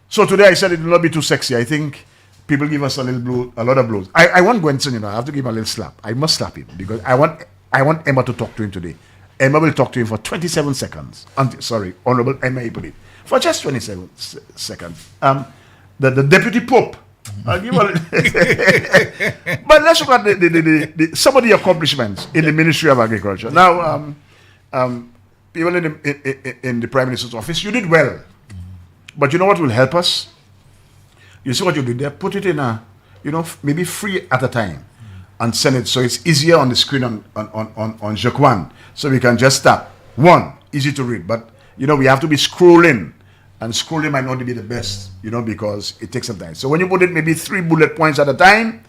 [SPEAKER 8] So today I said it will not be too sexy. I think people give us a lot of blows. I want Gwenson, I have to give him a little slap. I must slap him because I want Emma to talk to him today. Emma will talk to him for 27 seconds. Honorable Emma, he put it. For just 27 seconds. The deputy pope. I'll give but let's look at some of the accomplishments in the Ministry of Agriculture. Now, people in the Prime Minister's office, you did well. But you know what will help us? You see what you did there? Put it in maybe 3 at a time. and send it. So it's easier on the screen on Jaquan. So we can just tap. 1, easy to read. But, we have to be scrolling. And scrolling might not be the best, because it takes some time. So when you put it maybe 3 bullet points at a time,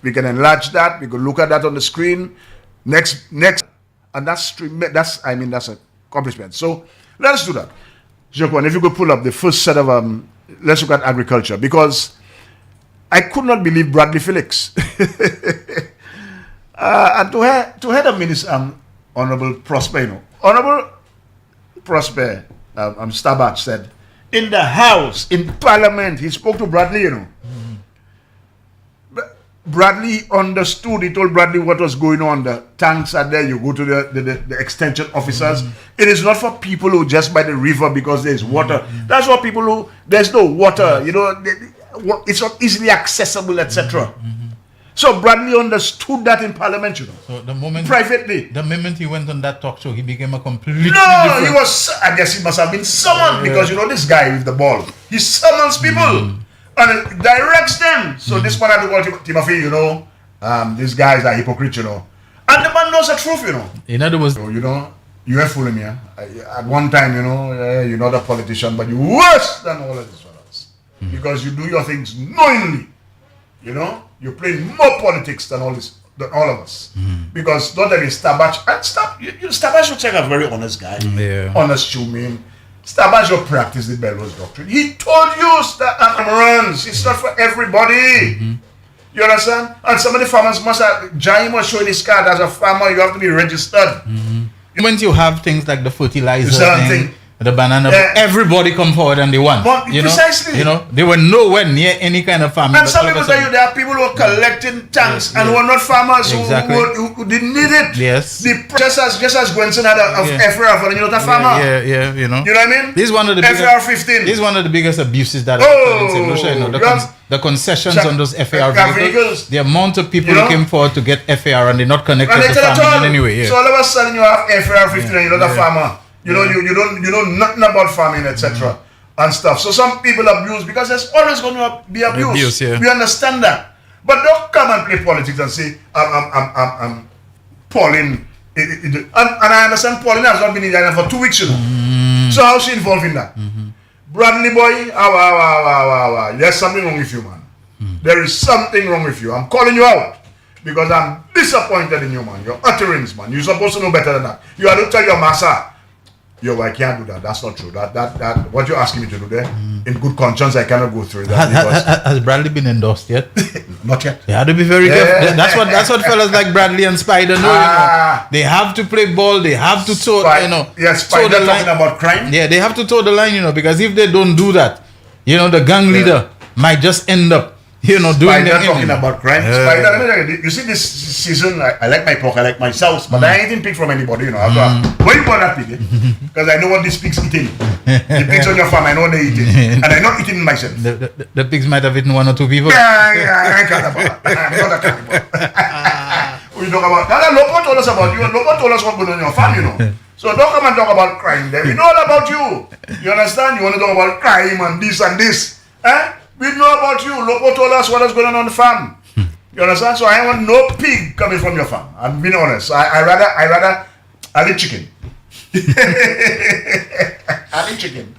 [SPEAKER 8] we can enlarge that. We can look at that on the screen. Next. And that's an accomplishment. So let us do that. Jaquan, if you could pull up the first set of, let's look at agriculture. Because I could not believe Bradley Felix. And to head of Minister, Honorable Prosper, Honorable Prosper, Stabat said, in the House, in Parliament, he spoke to Bradley, Bradley understood. He told Bradley what was going on. The tanks are there. You go to the extension officers. It is not for people who just by the river because there's water. That's for people who, there's no water, it's not easily accessible, etc. So Bradley understood that in Parliament,
[SPEAKER 7] So the moment
[SPEAKER 8] privately.
[SPEAKER 7] The moment he went on that talk show, he became a completely
[SPEAKER 8] different. He was. I guess he must have been summoned because this guy with the ball. He summons people and it directs them. So this man had to call Timothy. These guys are hypocrites. And the man knows the truth.
[SPEAKER 7] In other words,
[SPEAKER 8] you are fooling me. At one time, you're not a politician, but you're worse than all of these fellas because you do your things knowingly. You're playing more politics than all of us. Because don't let me Stabat. Stabat should take a very honest guy. Honest human. Stabat should practice the Belrose doctrine. He told you that runs. It's not for everybody. You understand? And some of the farmers must have, Jaime was showing his card as a farmer, you have to be registered.
[SPEAKER 7] When you have things like the fertilizer thing, the banana, everybody come forward and they won.
[SPEAKER 8] Precisely.
[SPEAKER 7] They were nowhere near any kind of farming.
[SPEAKER 8] And some people tell you there are people who are collecting tanks and who are not farmers who didn't need it.
[SPEAKER 7] Yes.
[SPEAKER 8] Just as Gwenson had a FAR and you're not a farmer. You know what I mean?
[SPEAKER 7] This is one of the
[SPEAKER 8] FAR 15.
[SPEAKER 7] This is one of the biggest abuses that the concessions on those FAR vehicles. The amount of people who came forward to get FAR and they're not connected to farming in any way.
[SPEAKER 8] So all of a sudden you have FAR 15 and you're not a farmer. You know nothing about farming, etc. And stuff. So some people abuse because there's always going to be abuse. We understand that. But don't come and play politics and say I'm Pauline. And I understand Pauline has not been in the island for 2 weeks, So how's she involved in that? Bradley boy, there's something wrong with you, man. There is something wrong with you. I'm calling you out. Because I'm disappointed in you, man. Your utterance, man. You're supposed to know better than that. You have to tell your master. I can't do that. That's not true. That what you're asking me to do there, in good conscience, I cannot go through that.
[SPEAKER 7] Has Bradley been endorsed yet?
[SPEAKER 8] Not yet.
[SPEAKER 7] They have to be very careful. That's what fellas like Bradley and Spider know. They have to play ball. They have to toe.
[SPEAKER 8] Spider talking about crime.
[SPEAKER 7] Yeah, they have to toe the line. Because if they don't do that, the gang leader might just end up. Doing
[SPEAKER 8] Spider talking about crime. Spider, you see this season, I like my pork, I like my sauce, but I ain't eating pig from anybody, Where you bought that pig? Because I know what these pigs eating. The pigs on your farm, I know what they eating. And I'm not eating myself.
[SPEAKER 7] The pigs might have eaten 1 or 2 people.
[SPEAKER 8] I can't about that. I'm not a cannibal. We talk about that. Lopo told us about you, and Lopo told us what goes on in your farm, So don't come and talk about crime there. We know all about you. You understand? You want to talk about crime and this. We know about you. Lopo told us what is going on the farm. You understand? So I want no pig coming from your farm. I'm being honest. I rather I eat chicken. I eat chicken.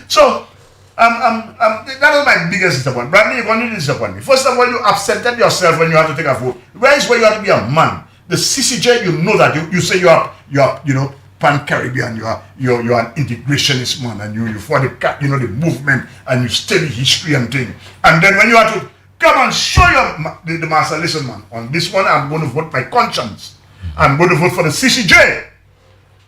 [SPEAKER 8] So that was my biggest disappointment. Bradley, you're going to disappoint me. First of all, you absented yourself when you have to take a vote. Where is where you have to be a man? The CCJ, you know that you say you are Pan-Caribbean, you're an integrationist man, and you for the the movement, and you study history and thing. And then when you have to come and show the master, listen, man, on this one I'm going to vote my conscience. I'm going to vote for the CCJ.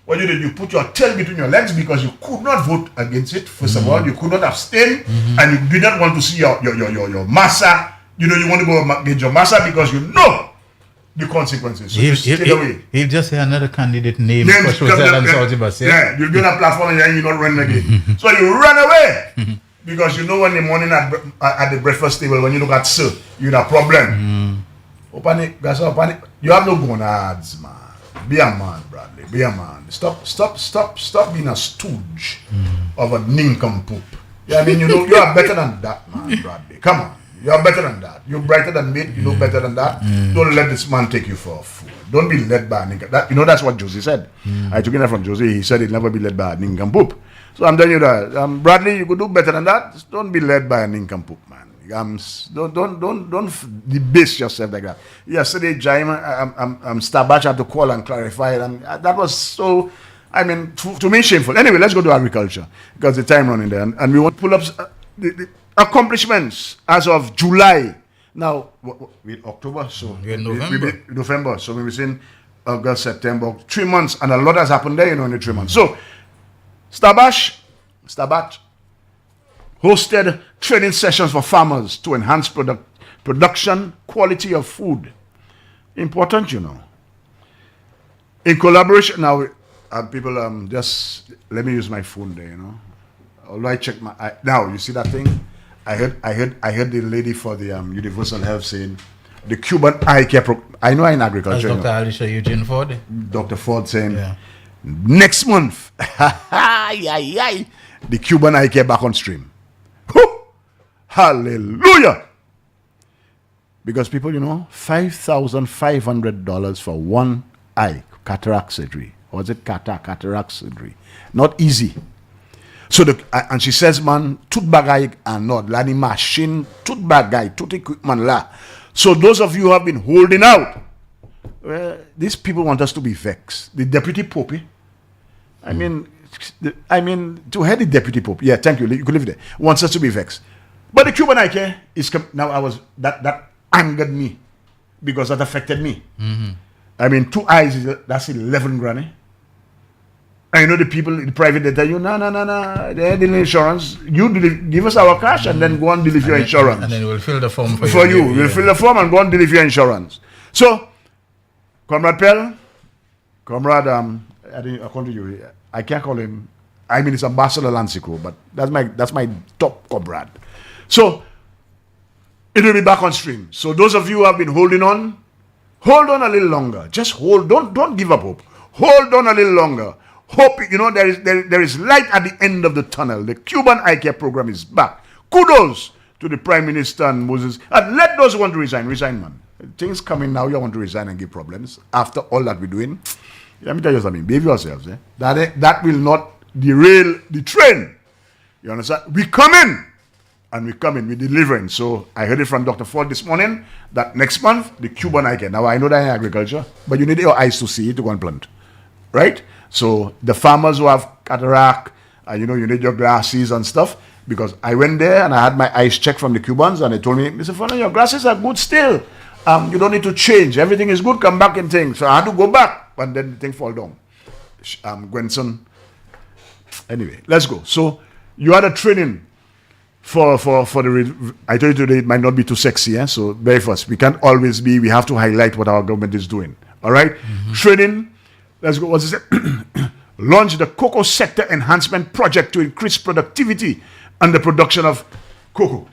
[SPEAKER 8] What you did, you put your tail between your legs because you could not vote against it. First of all, you could not abstain, and you did not want to see your master. You want to go against your master because you know the consequences. So
[SPEAKER 7] he'll just say another candidate name for Shozel and Saltibus.
[SPEAKER 8] Yeah, you'll be on a platform and you're not running again. So you run away because you know when the morning at the breakfast table, when you look at Sir, you have a problem. You have no gonads, man. Be a man, Bradley. Be a man. Stop being a stooge of a nincompoop. Yeah, I mean, you are better than that, man, Bradley. Come on. You're better than that. You're brighter than me. You know better than that. Don't let this man take you for a fool. Don't be led by a nincompoop. That's what Josie said. I took it from Josie. He said he'd never be led by a nincompoop. So I'm telling you that, Bradley, you could do better than that. Just don't be led by a nincompoop, man. Don't debase yourself like that. Yesterday, Jaime, Starbatch had to call and clarify it, and that was so. To me, shameful. Anyway, let's go to agriculture because the time running there, and we want to pull up the accomplishments as of July. Now, we're October, so
[SPEAKER 7] we're November.
[SPEAKER 8] November, so we're in August, September, 3 months, and a lot has happened there, in the 3 months. So, Starbatch hosted training sessions for farmers to enhance production quality of food. Important, In collaboration, now, people, just let me use my phone there, Although I check now, you see that thing? I heard the lady for the Universal Health saying the Cuban eye care I know in agriculture.
[SPEAKER 7] That's Dr. Alicia Eugene Ford.
[SPEAKER 8] Dr. Ford saying next month, the Cuban eye care back on stream. Woo! Hallelujah! Because people, $5,500 for one eye cataract surgery. Or is it cataract surgery? Not easy. So and she says, man, tooth bagay and not lani machine, tooth bagay, tooth equipment la. So those of you who have been holding out, these people want us to be vexed. The deputy pope, to head the deputy pope, yeah, thank you, you could live there, wants us to be vexed. But the Cuban eye care is now that angered me because that affected me. 2 eyes, that's 11 grand. I know the people, the private, they tell you, no, they're dealing insurance. You give us our cash and then go and deliver your insurance.
[SPEAKER 7] And then we'll fill the form for
[SPEAKER 8] you. We'll fill the form and go and deliver your insurance. So, Comrade Pell, according to you, I can't call him, it's Ambassador Lancico, but that's my top comrade. So, it will be back on stream. So those of you who have been holding on, hold on a little longer. Just hold, don't give up hope. Hold on a little longer. Hope, there is light at the end of the tunnel. The Cuban eye care program is back. Kudos to the Prime Minister and Moses. And let those who want to resign, man. Things coming now, you want to resign and give problems. After all that we're doing, let me tell you something. Behave yourselves. That will not derail the train. You understand? We come in. And we're delivering. So I heard it from Dr. Ford this morning that next month, the Cuban eye care. Now I know that in agriculture, but you need your eyes to see it to go and plant. Right? So the farmers who have cataract, you need your glasses and stuff, because I went there and I had my eyes checked from the Cubans and they told me, Mr. Fernand, your glasses are good still. You don't need to change. Everything is good. Come back and things. So I had to go back, but then the thing fall down. Gwenson. Anyway, let's go. So you had a training for the. I told you today it might not be too sexy. So very first, we can't always be. We have to highlight what our government is doing. All right, training. Let's go. What's it? Launch the cocoa sector enhancement project to increase productivity and the production of cocoa.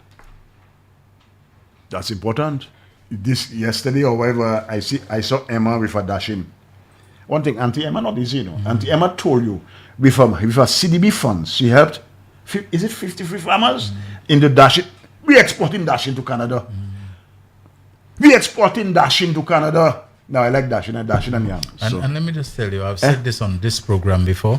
[SPEAKER 8] That's important. Yesterday or whatever, I saw Emma with her dashing. One thing, Auntie Emma not easy, Auntie Emma told you with her CDB funds, she helped. Is it 53 farmers in the dashing? We exporting dashing to Canada. We exporting dashing to Canada. Now I like dashing and yam.
[SPEAKER 7] And let me just tell you, I've said this on this program before.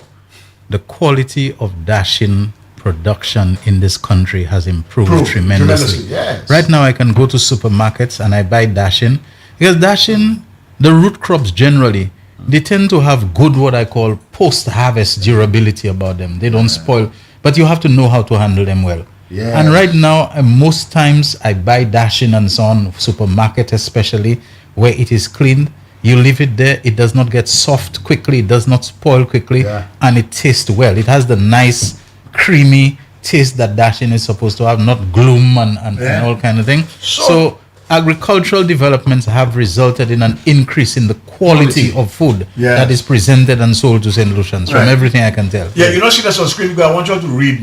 [SPEAKER 7] The quality of dashing production in this country has improved tremendously.
[SPEAKER 8] Yes.
[SPEAKER 7] Right now I can go to supermarkets and I buy dashing. Because dashing, the root crops generally, they tend to have good, what I call post-harvest durability about them. They don't spoil, but you have to know how to handle them well.
[SPEAKER 8] Yes.
[SPEAKER 7] And right now, most times I buy dashing and so on, supermarket especially, where it is cleaned, you leave it there, it does not get soft quickly, it does not spoil quickly, and it tastes well. It has the nice, creamy taste that dashing is supposed to have, not gloom and all kind of thing. So agricultural developments have resulted in an increase in the quality of food that is presented and sold to St. Lucians, from everything I can tell.
[SPEAKER 8] Yeah, see that's on screen, I want you to read,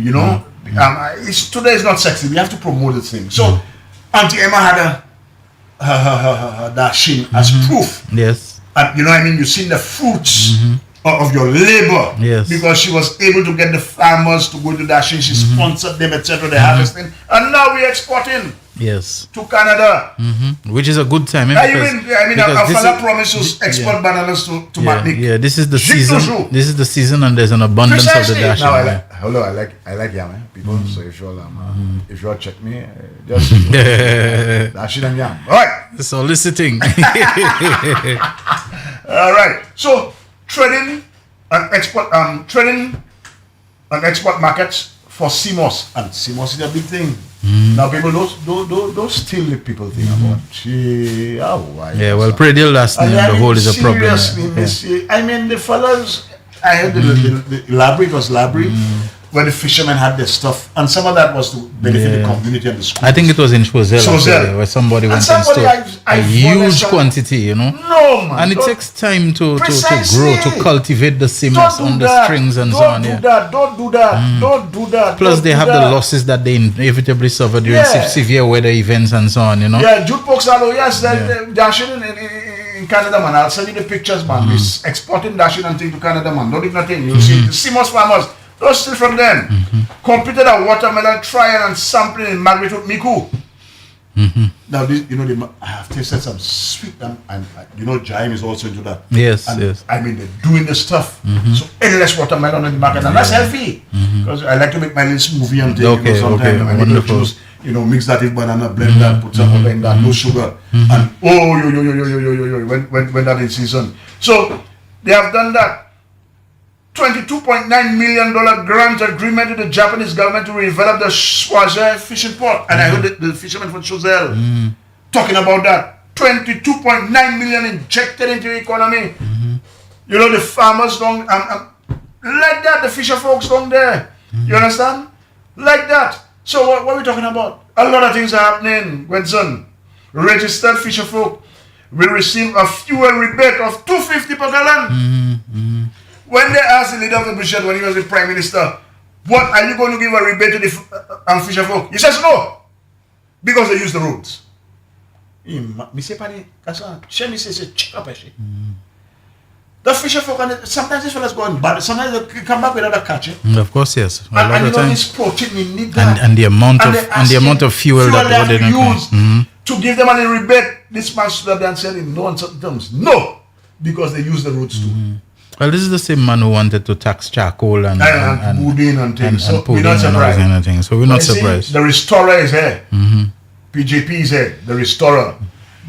[SPEAKER 8] today is not sexy, we have to promote this thing. So, Auntie Emma had her dashing as proof.
[SPEAKER 7] Yes.
[SPEAKER 8] And you've seen the fruits of your labor.
[SPEAKER 7] Yes.
[SPEAKER 8] Because she was able to get the farmers to go to dashing, she sponsored them, etc. They're harvesting. And now we're exporting.
[SPEAKER 7] Yes.
[SPEAKER 8] to Canada.
[SPEAKER 7] Which is a good time.
[SPEAKER 8] I mean, a fella promised to export bananas to Martinique.
[SPEAKER 7] Yeah, this is the
[SPEAKER 8] Jus
[SPEAKER 7] season.
[SPEAKER 8] toujours.
[SPEAKER 7] This is the season, and there's an abundance
[SPEAKER 8] Precisely.
[SPEAKER 7] of the dashing.
[SPEAKER 8] Now,
[SPEAKER 7] yeah.
[SPEAKER 8] I like yam, people. So if you all check me, just dashing and yam. All right.
[SPEAKER 7] Soliciting.
[SPEAKER 8] All right. So trading and export markets for CMOS, and CMOS is a big thing. Now people don't steal the people think about. Gee,
[SPEAKER 7] Yeah, well, pretty last name the whole is a problem.
[SPEAKER 8] Seriously, I mean the fellas. I heard the library, it was library where the fishermen had their stuff, and some of that was to benefit the community and the school.
[SPEAKER 7] I think it was in Choiseul, where somebody went and stole a huge quantity, you know.
[SPEAKER 8] No, man.
[SPEAKER 7] And it takes time to
[SPEAKER 8] Precisely.
[SPEAKER 7] grow, to cultivate the simas on the strings and so on.
[SPEAKER 8] Don't do that.
[SPEAKER 7] Plus, they have the losses that they inevitably suffer during severe weather events and so on, you know.
[SPEAKER 8] Yeah, Jude Poxalo, yes, they're dashing in Canada, man. I'll send you the pictures, man. We're exporting dashing and thing to Canada, man. Don't do nothing. You'll see the CMOS farmers. Don't steal from them. Completed a watermelon trial and sampling in magnitude Miku. Now, this, I have tasted some sweet, and Jaime is also into that.
[SPEAKER 7] Yes,
[SPEAKER 8] and,
[SPEAKER 7] yes.
[SPEAKER 8] I mean, they're doing the stuff. So endless watermelon in the market, and that's healthy. Because I like to make my little smoothie and thing. Sometimes I need to choose, mix that with banana, blend that, put some water in that, no sugar, and when that is season. So they have done that. $22.9 million grant agreement with the Japanese government to redevelop the Choiseul fishing port. And I heard the fishermen from Choiseul talking about that. $22.9 million injected into the economy. The farmers don't, like that, the fisher folks down there. You understand? Like that. So what are we talking about? A lot of things are happening, Gwenson. Registered fisher folk will receive a fuel rebate of $2.50 per gallon. When they asked the leader of the British when he was the Prime Minister, what are you going to give a rebate to the fisher folk? He says no, because they use the roads. The fisher folk, sometimes these fellas go on bad, sometimes they come back with another catch.
[SPEAKER 7] Of course, yes.
[SPEAKER 8] And this protein, we need that.
[SPEAKER 7] And the amount of fuel that they
[SPEAKER 8] use to give them a rebate, this man should have been selling no uncertain terms. No, because they use the roads too.
[SPEAKER 7] Well, this is the same man who wanted to tax charcoal and
[SPEAKER 8] pudding and things.
[SPEAKER 7] So we're not surprised. So we're not surprised.
[SPEAKER 8] The restorer is here. PJP is here. The restorer.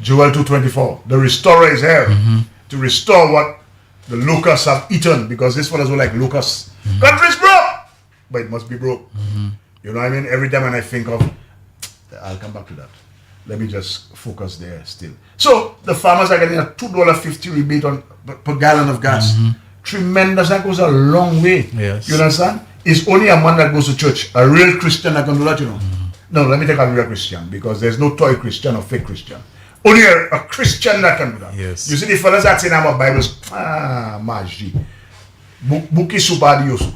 [SPEAKER 8] Joel 224. The restorer is here to restore what the locusts have eaten, because this one is like locusts. Country's broke, but it must be broke. You know what I mean? Every time when I think of, I'll come back to that. Let me just focus there still. So the farmers are getting a $2.50 rebate per gallon of gas. Tremendous. That goes a long way.
[SPEAKER 7] Yes.
[SPEAKER 8] You understand? It's only a man that goes to church, a real Christian that can do that, No, let me take a real Christian, because there's no toy Christian or fake Christian. Only a Christian that can do that.
[SPEAKER 7] Yes.
[SPEAKER 8] You see the fellas that say now about Bibles, maji. Buki supadi yosu.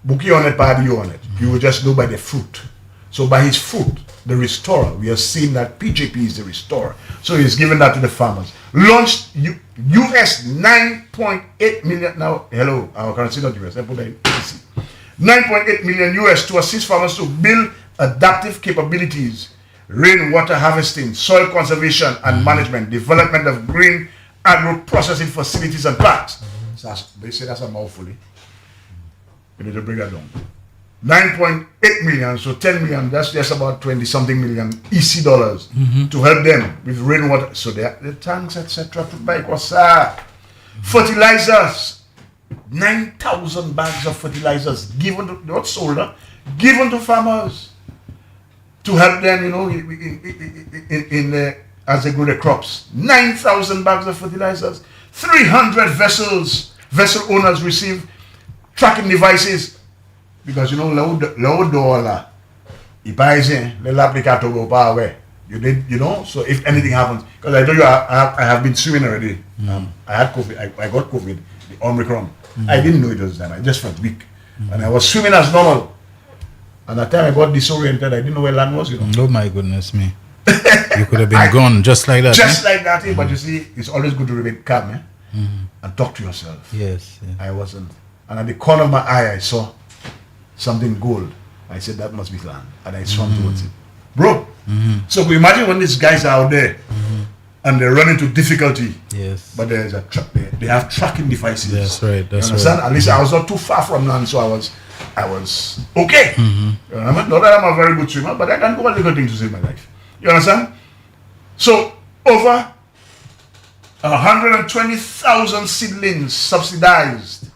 [SPEAKER 8] Buki on it, padi on it. You will just know by the fruit. So by his fruit, the restorer, we are seeing that PJP is the restorer. So he's giving that to the farmers. Launched US 9.8 million. Now, hello, our currency not US. I put that in 9.8 million US to assist farmers to build adaptive capabilities, rainwater harvesting, soil conservation and management, development of green agro-processing facilities and plants. They say that's a mouthful. You need to bring that down. 9.8 million, so 10 million, that's just about 20 something million EC dollars to help them with rainwater. So the tanks, etc. to buy fertilizers, 9,000 bags of fertilizers given to, not sold, given to farmers to help them, as they grow their crops. 9,000 bags of fertilizers, 300 vessel owners receive tracking devices. Because low dollar, he buys in, the applicator go far away. So if anything happens, because I told you I have been swimming already. I had COVID, I got COVID, the Omicron. I didn't know it was time, I just felt weak. And I was swimming as normal. And at the time I got disoriented, I didn't know where land was,
[SPEAKER 7] Oh my goodness me. You could have been gone just like that.
[SPEAKER 8] Just like that, but you see, it's always good to remain calm, and talk to yourself.
[SPEAKER 7] Yes.
[SPEAKER 8] I wasn't. And at the corner of my eye, I saw something gold. I said, that must be land. And I swam towards it. bro. So we imagine when these guys are out there and they run into difficulty.
[SPEAKER 7] Yes.
[SPEAKER 8] But there's a they have tracking devices.
[SPEAKER 7] That's right. That's
[SPEAKER 8] you understand?
[SPEAKER 7] right.
[SPEAKER 8] At least I was not too far from none, so I was okay. Not that I'm a very good swimmer, but I can do a little thing to save my life. You understand? So over 120,000 seedlings subsidized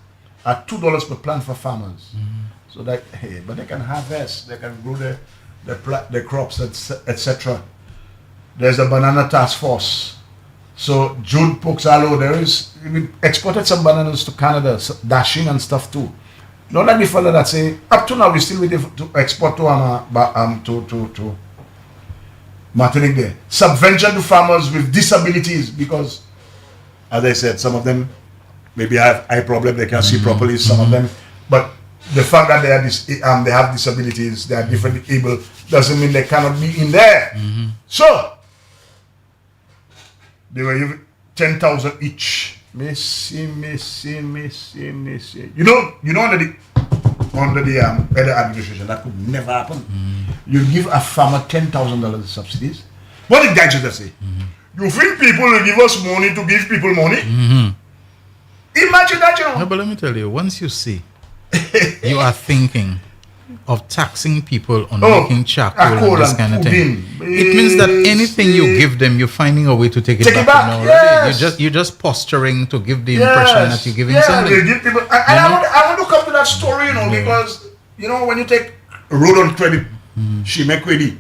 [SPEAKER 8] at $2 per plant for farmers. So that but they can harvest, they can grow the crops, etc. There's a banana task force. So Jude Poxalo, we exported some bananas to Canada, dashing and stuff too. Not like the fella that say up to now we still waiting to export to Martinique there. Subvention to farmers with disabilities because, as I said, some of them maybe have eye problem, they can't see properly. Some of them, but the fact that they have disabilities, they are differently able, doesn't mean they cannot be in there. So they were giving 10,000 each. Messi. You know under the other administration that could never happen. You give a farmer $10,000 subsidies. What did guys just say? You think people will give us money to give people money? Imagine that, you know.
[SPEAKER 7] No, but let me tell you, once you see, you are thinking of taxing people on making charcoal and this kind of thing. It means that anything you give them, you're finding a way to take it back. Already.
[SPEAKER 8] Yes.
[SPEAKER 7] You're just posturing to give the impression that you're giving something.
[SPEAKER 8] They give people, I want to come to that story, because when you take road on credit, she make credit.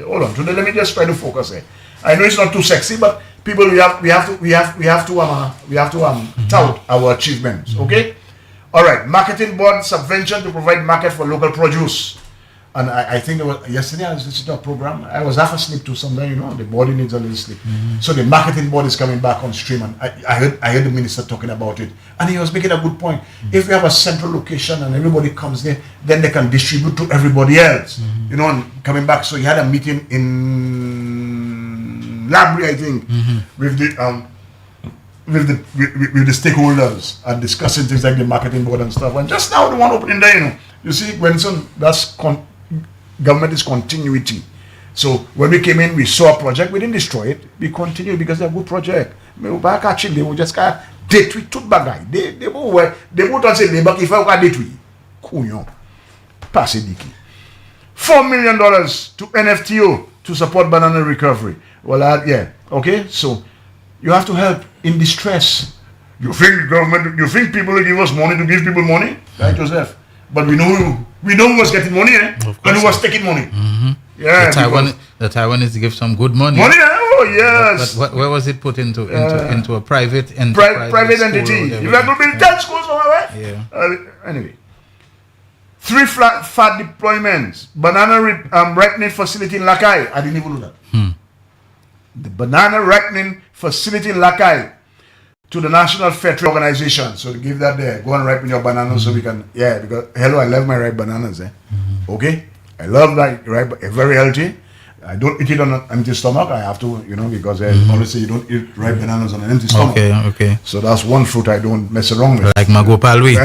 [SPEAKER 8] Hold on, today let me just try to focus here. I know it's not too sexy, but people we have to tout our achievements. Okay. All right, marketing board subvention to provide market for local produce. And I think yesterday I was listening to a program. I was half asleep to something, the body needs a little sleep. So the marketing board is coming back on stream, and I heard the minister talking about it. And he was making a good point. If we have a central location and everybody comes there, then they can distribute to everybody else. And coming back. So he had a meeting in Labrie, I think, with the stakeholders and discussing things like the marketing board and stuff. And just now the one opening there, you see, Gwenson, government is continuity. So when we came in, we saw a project, we didn't destroy it. We continued because they're a good project. Back actually, they were just kind of detruit tout bagay. They would say labor if I were detruit. Couillon. Pass it, Dicky. $4 million to NFTO to support banana recovery. Well, okay, so you have to help in distress. You think people will give us money to give people money? Right, Joseph? But we know who was getting money, and who was taking money. Yeah,
[SPEAKER 7] the Taiwanese give some good money.
[SPEAKER 8] Money, oh yes.
[SPEAKER 7] But where was it put into a private entity?
[SPEAKER 8] Private entity. You have to build 10 schools somewhere, right?
[SPEAKER 7] Yeah.
[SPEAKER 8] Anyway. 3 fat deployments. Banana ripening facility in Lakai. I didn't even know that. The banana ripening facility in Lakai to the National Factory Organization. So to give that there, go and ripen your bananas so we can, because hello, I love my ripe bananas. Okay? I love that ripe, very healthy. I don't eat it on an empty stomach. I have to, because I always say you don't eat ripe bananas on an empty stomach.
[SPEAKER 7] Okay.
[SPEAKER 8] So that's one fruit I don't mess around with.
[SPEAKER 7] Like Mago Palwi.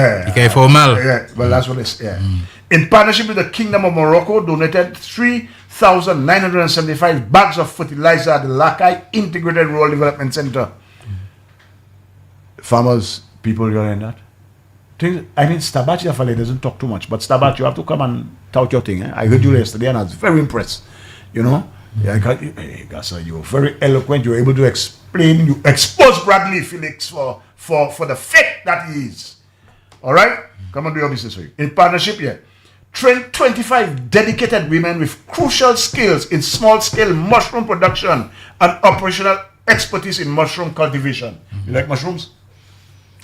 [SPEAKER 8] Well, that's what it's, In partnership with the Kingdom of Morocco, donated 3,975 bags of fertilizer at the Lakai Integrated Rural Development Center. Farmers, people, you're in that. Stabat doesn't talk too much, but Stabat, you have to come and tout your thing. I heard you yesterday and I was very impressed. Gassa, you were very eloquent. You were able to explain. You exposed Bradley Felix for the fake that he is. All right? Come and do your business for you. In partnership, train 25 dedicated women with crucial skills in small-scale mushroom production and operational expertise in mushroom cultivation. You like mushrooms?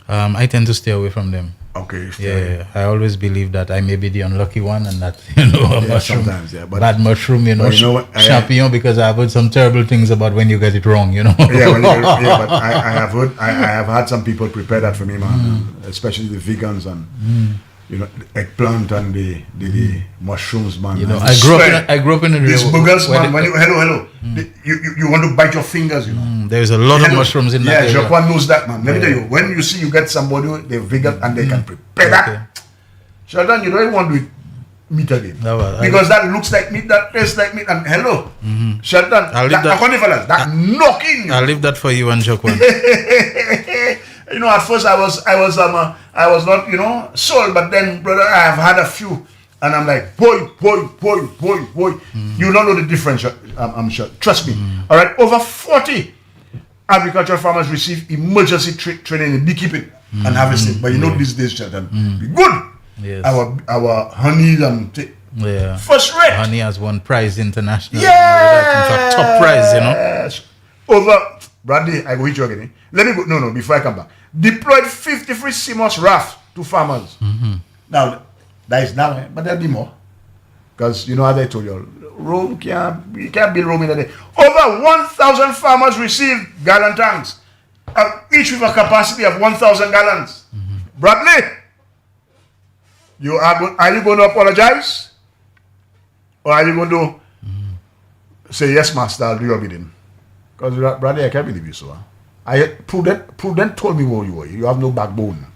[SPEAKER 7] I tend to stay away from them.
[SPEAKER 8] Okay.
[SPEAKER 7] Yeah. I always believe that I may be the unlucky one and that, mushroom,
[SPEAKER 8] sometimes, but
[SPEAKER 7] bad mushroom, champignon, because I've heard some terrible things about when you get it wrong,
[SPEAKER 8] but I have had some people prepare that for me, man, especially the vegans and eggplant and the mushrooms, man.
[SPEAKER 7] I grew up in the
[SPEAKER 8] these boogers, man. When you want to bite your fingers,
[SPEAKER 7] There's a lot of mushrooms in that area.
[SPEAKER 8] Yeah, Japan knows that, man. Let me tell you, when you get somebody, they're vegan and they can prepare that. Shelton, you don't even want to do it. meat again.
[SPEAKER 7] No, well,
[SPEAKER 8] because that looks like meat, that tastes like meat. And hello, Shelton, that knocking.
[SPEAKER 7] I'll leave that for you and Jokwan.
[SPEAKER 8] You know, at first I was not, sold, but then, brother, I have had a few, and I'm like, boy. You don't know the difference, I'm sure. Trust me. All right, over 40 agricultural farmers receive emergency training in beekeeping and harvesting. But these days, Shelton, be good.
[SPEAKER 7] Yes.
[SPEAKER 8] Our honey and first rate.
[SPEAKER 7] Honey has won prize international.
[SPEAKER 8] Yeah.
[SPEAKER 7] In fact, top prize,
[SPEAKER 8] Over, Bradley, I go hit you again. Let me go. No, before I come back. Deployed 53 CMOS rafts to farmers. Now, that is now, but there'll be more. Because, as I told you, you can't build Rome in a day. Over 1,000 farmers received gallon tanks, each with a capacity of 1,000 gallons. Bradley, are you going to apologize? Or are you going to say, yes, master, I'll do your bidding? Because, Bradley, I can't believe you, so. Prudent told me who you were. You have no backbone.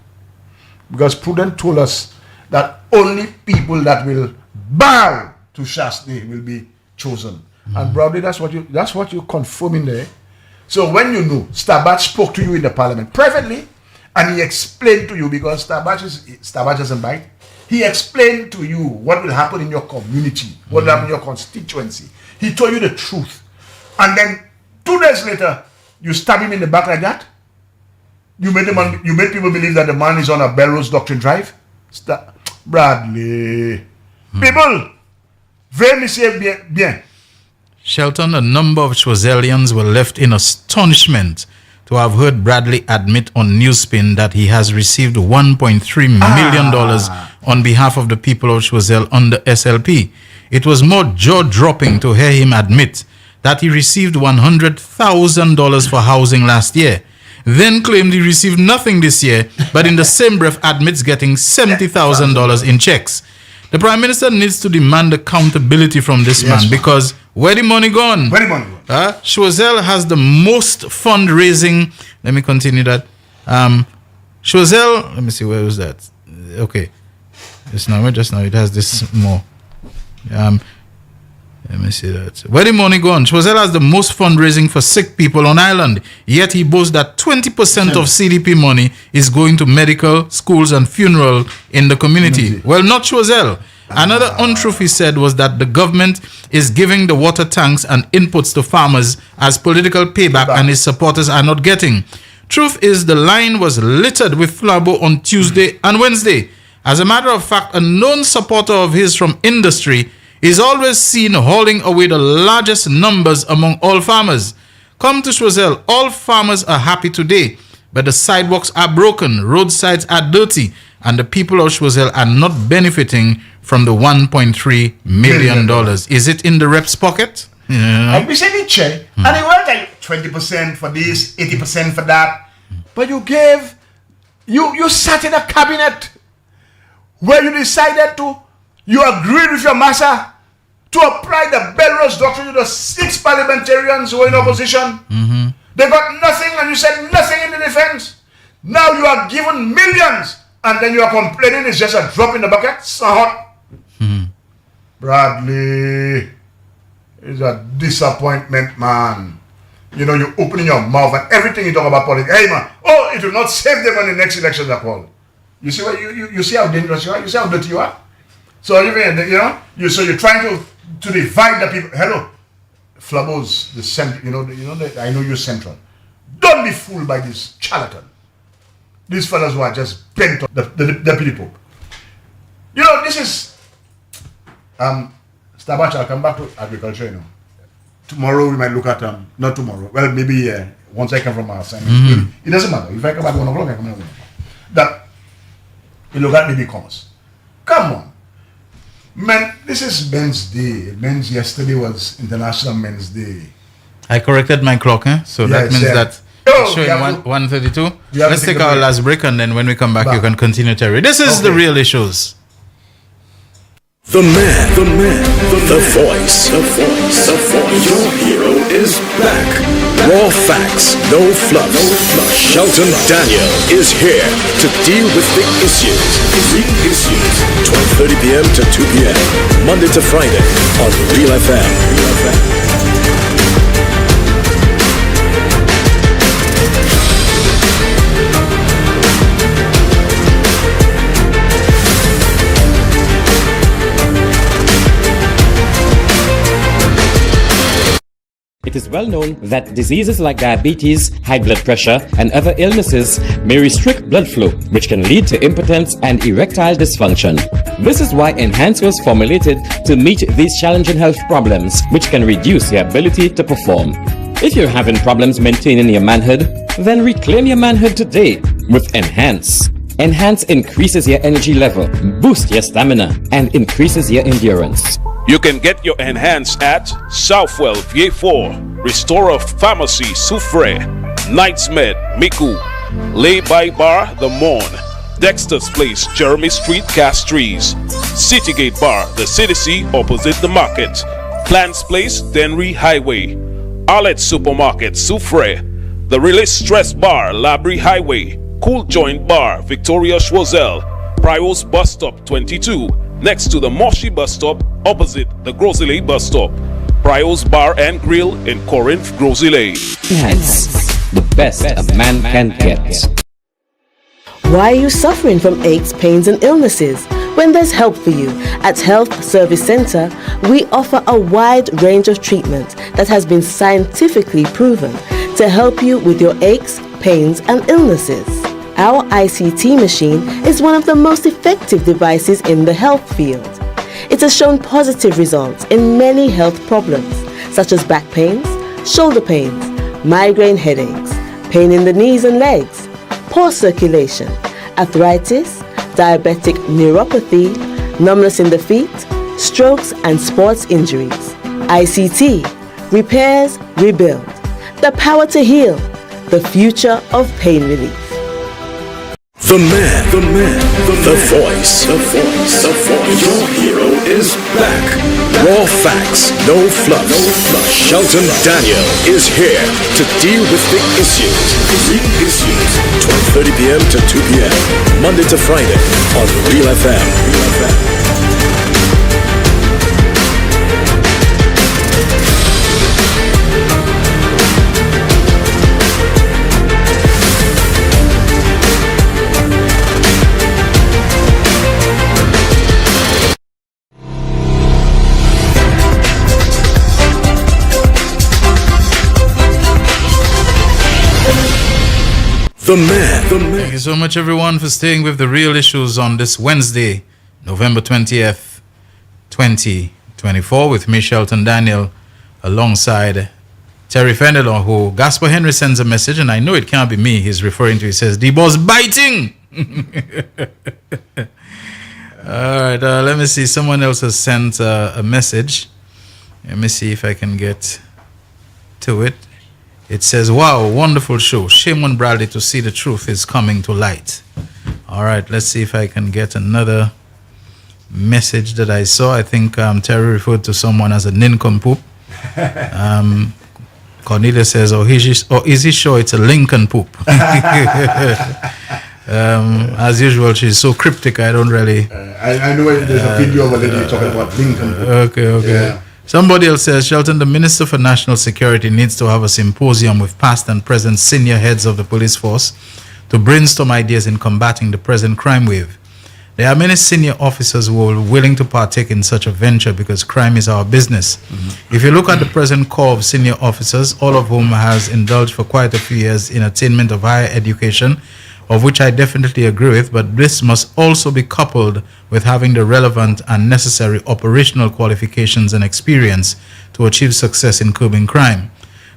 [SPEAKER 8] Because Prudent told us that only people that will bow to Shasti will be chosen. And Bradley, that's what you confirm in there. So when Starbatch spoke to you in the parliament privately, and he explained to you, because Starbatch doesn't bite, he explained to you what will happen in your community, what will happen in your constituency. He told you the truth. And then 2 days later, you stab him in the back like that? You made people believe that the man is on a Belrose Doctrine drive? Bradley. People, veuillez me say bien.
[SPEAKER 7] Shelton, a number of Schwazelians were left in astonishment to have heard Bradley admit on Newspin that he has received $1.3 million on behalf of the people of Schwazel under SLP. It was more jaw-dropping to hear him admit that he received $100,000 for housing last year, then claimed he received nothing this year, but in the same breath admits getting $70,000 in checks. The Prime Minister needs to demand accountability from this man, because where the money gone? Schwazel has the most fundraising. Let me continue that. Schwazel, let me see, where was that? Okay. Just now it has this more. Let me see that. Where the money gone? Schwazel has the most fundraising for sick people on island, yet he boasts that 20% of CDP money is going to medical, schools and funeral in the community. Well, not Schwazel. Another untruth he said was that the government is giving the water tanks and inputs to farmers as political payback and his supporters are not getting. Truth is, the line was littered with flabo on Tuesday and Wednesday. As a matter of fact, a known supporter of his from industry is always seen hauling away the largest numbers among all farmers. Come to Schwazel, all farmers are happy today, but the sidewalks are broken, roadsides are dirty, and the people of Schwazel are not benefiting from the $1.3 million. Is it in the rep's pocket?
[SPEAKER 8] And we said it, Che. And they were like 20% for this, 80% for that. But you sat in a cabinet where you decided you agreed with your master to apply the Belrose Doctrine to the 6 parliamentarians who were in opposition. They got nothing, and you said nothing in the defense. Now you are given millions, and then you are complaining it's just a drop in the bucket. It's not hot. Bradley is a disappointment, man. You're opening your mouth and everything you talk about politics. Hey, man, it will not save them when the next elections are called. You see what you see how dangerous you are? You see how dirty you are? So you're trying to divide the people. Hello, Flabos, the central. I know you're central. Don't be fooled by this charlatan. These fellas who are just bent on the deputy pope. This is Starbatch. I'll come back to agriculture. Tomorrow we might look at not tomorrow. Well, maybe once I come from my assignment. It doesn't matter. If I come at 1 o'clock, I come at 1 o'clock. That you look at maybe commerce. Come on. Man, this is Men's Day. Yesterday was International Men's Day.
[SPEAKER 7] I corrected my clock, so that means that it's showing 1:32. Let's take our last break, and then when we come back, you can continue, Terry. This is the real issues.
[SPEAKER 5] The man, the voice. Your hero is back. Raw facts, no fluff. Shelton Daniel is here to deal with the issues. Real issues, 12:30 p.m. to 2 p.m. Monday to Friday on Real FM.
[SPEAKER 3] It is well known that diseases like diabetes, high blood pressure, and other illnesses may restrict blood flow, which can lead to impotence and erectile dysfunction. This is why Enhance was formulated to meet these challenging health problems, which can reduce your ability to perform. If you're having problems maintaining your manhood, then reclaim your manhood today with Enhance. Enhance increases your energy level, boosts your stamina, and increases your endurance.
[SPEAKER 4] You can get your Enhance at Southwell VA4, Restorer Pharmacy Soufre, Knights Med Miku, Lay by Bar The Morn, Dexter's Place Jeremy Street Castries, Citygate Bar The City opposite the market, Plants Place Denry Highway, Arlette Supermarket Soufre, The Release Stress Bar Labrie Highway, Cool Joint Bar Victoria Schwazel, Prios Bus Stop 22, next to the Moshi Bus Stop opposite the Grosile Bus Stop. Prios Bar and Grill in Corinth, Grosile.
[SPEAKER 3] Enhance, the best a man can get.
[SPEAKER 1] Why are you suffering from aches, pains, and illnesses? When there's help for you. At Health Service Center, we offer a wide range of treatment that has been scientifically proven to help you with your aches, pains, and illnesses. Our ICT machine is one of the most effective devices in the health field. It has shown positive results in many health problems, such as back pains, shoulder pains, migraine headaches, pain in the knees and legs, poor circulation, arthritis, diabetic neuropathy, numbness in the feet, strokes and sports injuries. ICT, repairs, rebuild, the power to heal, the future of pain relief.
[SPEAKER 5] The man, the voice. Your hero is back. Raw facts, no fluff. Shelton Daniel is here to deal with the issues. 12:30 p.m. to 2 p.m. Monday to Friday on Real FM. The man.
[SPEAKER 7] Thank you so much, everyone, for staying with the real issues on this Wednesday, November 20th, 2024, with me, Shelton Daniel, alongside Terry Fenelon, who Gaspar Henry sends a message, and I know it can't be me he's referring to. He says, the boss biting. All right, let me see. Someone else has sent a message. Let me see if I can get to it. It says, wow, wonderful show. Shame on Bradley to see the truth is coming to light. All right, let's see if I can get another message that I saw. I think Terry referred to someone as a nincompoop. Cornelia says, is he sure it's a Lincoln poop? As usual, she's so cryptic, I don't really...
[SPEAKER 8] I know there's a video of a lady talking about Lincoln poop.
[SPEAKER 7] Okay.
[SPEAKER 8] Yeah.
[SPEAKER 7] Somebody else says, Shelton, the Minister for National Security needs to have a symposium with past and present senior heads of the police force to brainstorm ideas in combating the present crime wave. There are many senior officers who are willing to partake in such a venture because crime is our business. Mm-hmm. If you look at the present core of senior officers, all of whom has indulged for quite a few years in attainment of higher education, of which I definitely agree with, but this must also be coupled with having the relevant and necessary operational qualifications and experience to achieve success in curbing crime.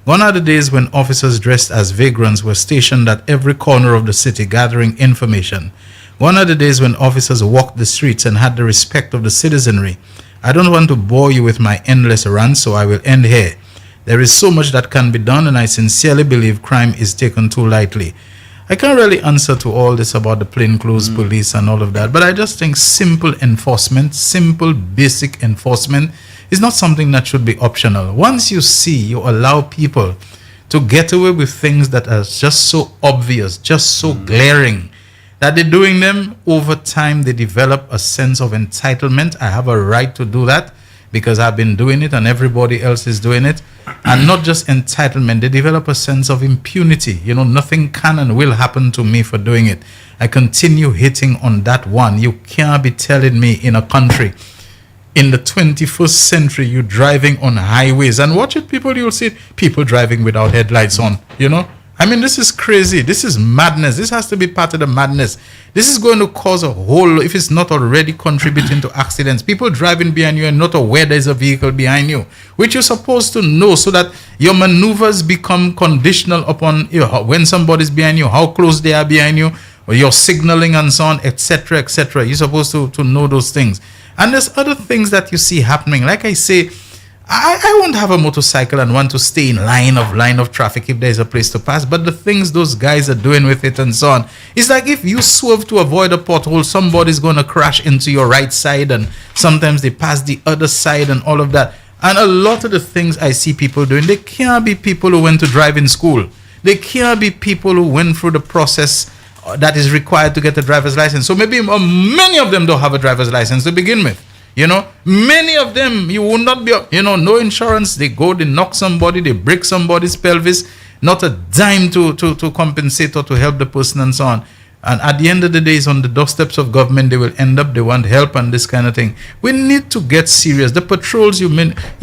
[SPEAKER 7] Gone are the days when officers dressed as vagrants were stationed at every corner of the city gathering information. Gone are the days when officers walked the streets and had the respect of the citizenry. I don't want to bore you with my endless rant, so I will end here. There is so much that can be done, and I sincerely believe crime is taken too lightly. I can't really answer to all this about the plainclothes police and all of that, but I just think simple enforcement, simple basic enforcement is not something that should be optional. Once you allow people to get away with things that are just so obvious, just so glaring, that they're doing them, over time they develop a sense of entitlement. I have a right to do that because I've been doing it and everybody else is doing it. And not just entitlement, they develop a sense of impunity. You know, nothing can and will happen to me for doing it. I continue hitting on that one. You can't be telling me in a country in the 21st century you're driving on highways, and watch it, people, you'll see people driving without headlights on, you know. I mean, this is crazy. This is madness. This has to be part of the madness. This is going to cause a whole, if it's not already contributing to accidents. People driving behind you and not aware there's a vehicle behind you, which you're supposed to know so that your maneuvers become conditional upon, you know, when somebody's behind you, how close they are behind you, or your signaling and so on, etc., etc. You're supposed to know those things. And there's other things that you see happening. Like I say, I won't have a motorcycle and want to stay in line of traffic if there's a place to pass. But the things those guys are doing with it and so on, it's like if you swerve to avoid a pothole, somebody's going to crash into your right side, and sometimes they pass the other side and all of that. And a lot of the things I see people doing, they can't be people who went to driving school. They can't be people who went through the process that is required to get a driver's license. So maybe many of them don't have a driver's license to begin with. You know, many of them, you will not be, you know, no insurance. They go, they knock somebody, they break somebody's pelvis, not a dime to compensate or to help the person and so on. And at the end of the day, it's on the doorsteps of government. They will end up, they want help and this kind of thing. We need to get serious. The patrols you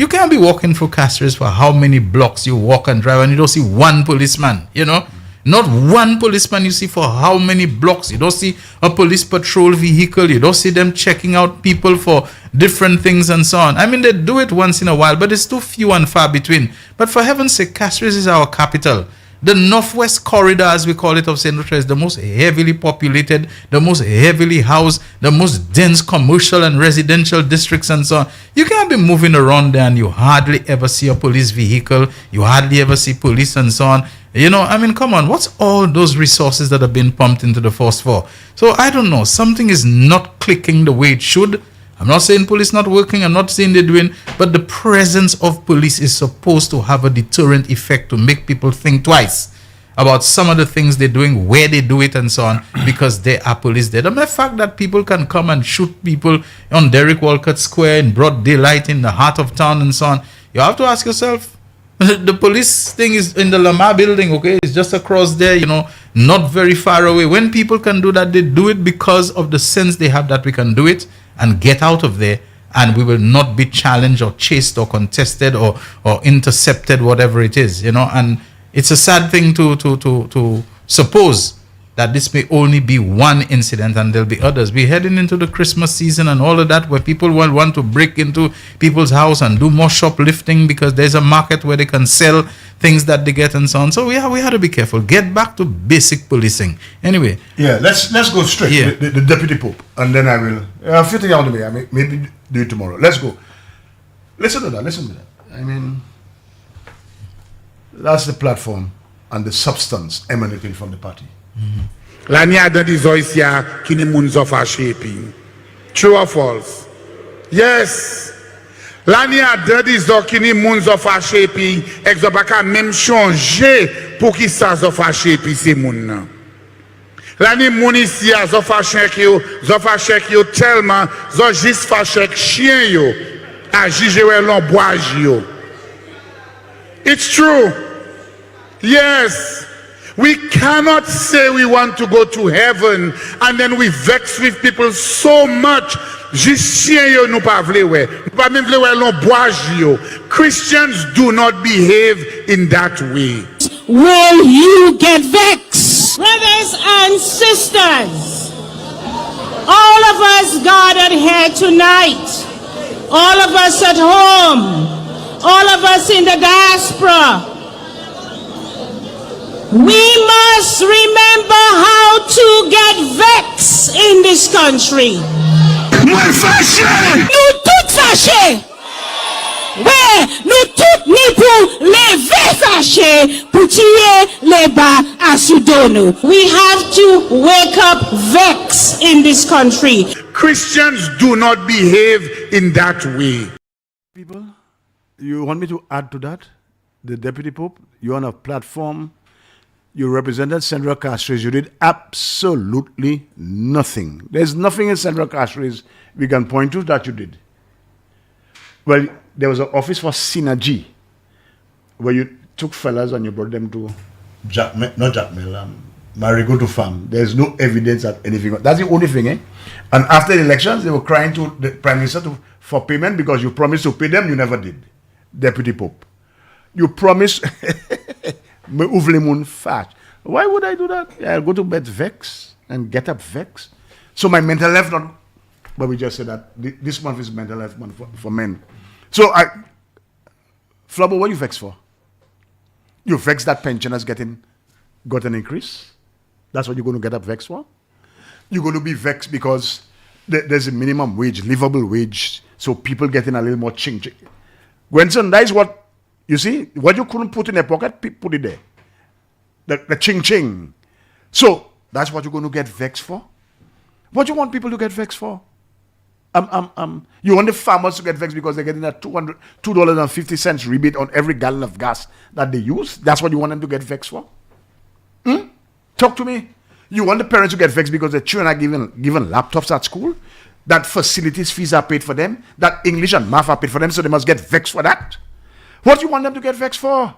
[SPEAKER 7] can't be walking through Castries for how many blocks you walk and drive and you don't see one policeman, you know. Not one policeman you see for how many blocks. You don't see a police patrol vehicle. You don't see them checking out people for different things and so on. I mean, they do it once in a while, but it's too few and far between. But for heaven's sake, Castries is our capital. The Northwest Corridor, as we call it, of St. Lucia is the most heavily populated, the most heavily housed, the most dense commercial and residential districts and so on. You can't be moving around there and you hardly ever see a police vehicle. You hardly ever see police and so on. You know, I mean, come on, what's all those resources that have been pumped into the force for? So I don't know, something is not clicking the way it should. I'm not saying police not working, I'm not saying they're doing, but the presence of police is supposed to have a deterrent effect to make people think twice about some of the things they're doing, where they do it and so on, because there are police there. The mere fact that people can come and shoot people on Derek Walcott Square in broad daylight in the heart of town and so on, you have to ask yourself, the police thing is in the Lamar building, okay? It's just across there, you know, not very far away. When people can do that, they do it because of the sense they have that we can do it and get out of there, and we will not be challenged or chased or contested or intercepted, whatever it is, you know. And it's a sad thing to suppose that this may only be one incident and there'll be others. We're heading into the Christmas season and all of that, where people will want to break into people's house and do more shoplifting because there's a market where they can sell things that they get and so on. So we have to be careful. Get back to basic policing. Anyway.
[SPEAKER 8] Yeah, let's go straight.
[SPEAKER 7] Yeah.
[SPEAKER 8] The Deputy Pope, and then I will. A few things out of me. I may maybe do it tomorrow. Let's go. Listen to that. I mean, that's the platform and the substance emanating from the party.
[SPEAKER 9] La n'y a dans des oisia qui ne moun zo fâché pi. True or false? Yes. La n'y a dans des zo qui ne moun zo fâché pi, ex pas ka même changer pour qui ça zo fâché pi c'est moun nan. La ni moun ici a zo fâché ki yo tellement zo juste fâché chien yo a jige l'on bois yo. It's true. Yes. We cannot say we want to go to heaven and then we vex with people so much. Christians do not behave in that way.
[SPEAKER 10] Will you get vexed? Brothers and sisters, all of us gathered here tonight, all of us at home, all of us in the diaspora, we must remember how to get vexed in this country.
[SPEAKER 9] Nous
[SPEAKER 10] toutes fâchés. Ouais, nous toutes ni pour lever fâchés, pour tirer les bas à Sudono. We have to wake up vexed in this country.
[SPEAKER 9] Christians do not behave in that way.
[SPEAKER 8] People, you want me to add to that? The Deputy Pope, you're on a platform You represented Central Castries. You did absolutely nothing. There's nothing in Central Castries we can point to that you did. Well, there was an office for Synergy where you took fellas and you brought them to Marigo to farm. There's no evidence that anything. That's the only thing, eh? And after the elections, they were crying to the Prime Minister for payment because you promised to pay them, you never did. Deputy Pope. You promised me uvlemun fat. Why would I do that? I'll go to bed vexed and get up vexed. So my mental health not. But we just said that this month is mental health month for men. So Flubber, what are you vexed for? You vexed that pensioners got an increase? That's what you're going to get up vexed for? You're going to be vexed because there's a minimum wage, livable wage, so people getting a little more ching. Gwenson, that is what, you see, what you couldn't put in a pocket, put it there. The ching. So, that's what you're going to get vexed for? What do you want people to get vexed for? You want the farmers to get vexed because they're getting a $2.50 rebate on every gallon of gas that they use? That's what you want them to get vexed for? Talk to me. You want the parents to get vexed because the children are given laptops at school? That facilities fees are paid for them? That English and math are paid for them, so they must get vexed for that? What do you want them to get vexed for?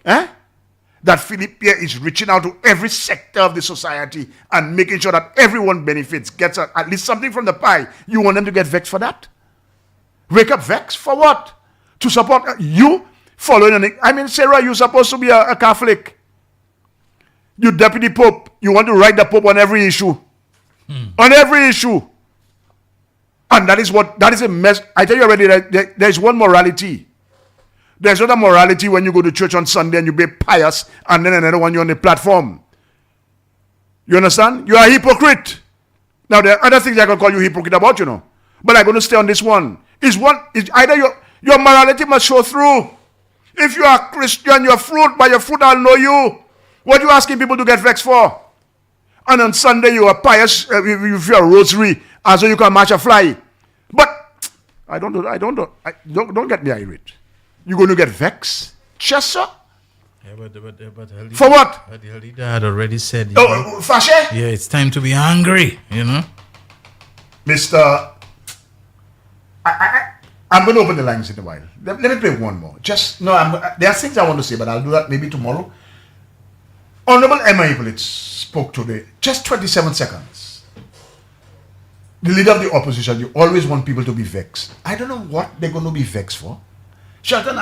[SPEAKER 8] That Philip Pierre is reaching out to every sector of the society and making sure that everyone benefits, gets at least something from the pie. You want them to get vexed for that? Wake up vexed for what? To support you following Sarah, you're supposed to be a Catholic. You deputy pope, you want to write the pope on every issue. On every issue. And that is a mess. I tell you already, there's one morality. There's another morality when you go to church on Sunday and you be pious, and then another one you're on the platform. You understand? You are a hypocrite. Now there are other things I can call you hypocrite about, but I'm going to stay on this one. Is either your morality must show through. If you are Christian, by your fruit I'll know you. What are you asking people to get vexed for? And on Sunday you are pious with your rosary, and so you can match a fly. But don't get me irate. You're going to get vexed? Just so?
[SPEAKER 7] Yeah, but
[SPEAKER 8] for what?
[SPEAKER 7] But the leader had already said,
[SPEAKER 8] Fashe?
[SPEAKER 7] Yeah, it's time to be angry,
[SPEAKER 8] Mr. I'm going to open the lines in a while. Let me play one more. There are things I want to say, but I'll do that maybe tomorrow. Honorable Emma Hippolyte spoke today. Just 27 seconds. The leader of the opposition, you always want people to be vexed. I don't know what they're going to be vexed for. Shelton,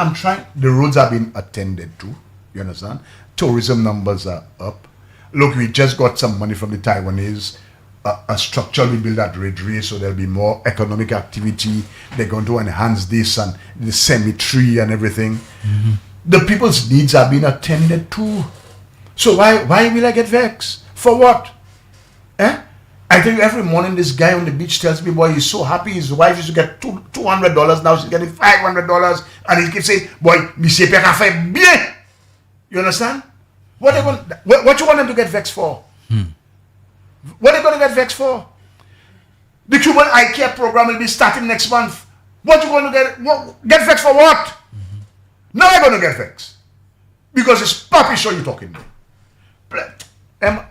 [SPEAKER 8] the roads are being attended to. You understand? Tourism numbers are up. Look, we just got some money from the Taiwanese. A structure we build at Redray, so there'll be more economic activity. They're going to enhance this and the cemetery and everything. The people's needs are being attended to. So why will I get vexed? For what? I think every morning this guy on the beach tells me, boy, he's so happy his wife used to get $200, now she's getting $500, and he keeps saying, boy, monsieur Pierre a fait bien. You understand? What you want them to get vexed for? What are they going to get vexed for? The Cuban IKEA program will be starting next month. What you going to get vexed for what? Now I'm going to get vexed. Because it's puppy show you talking to.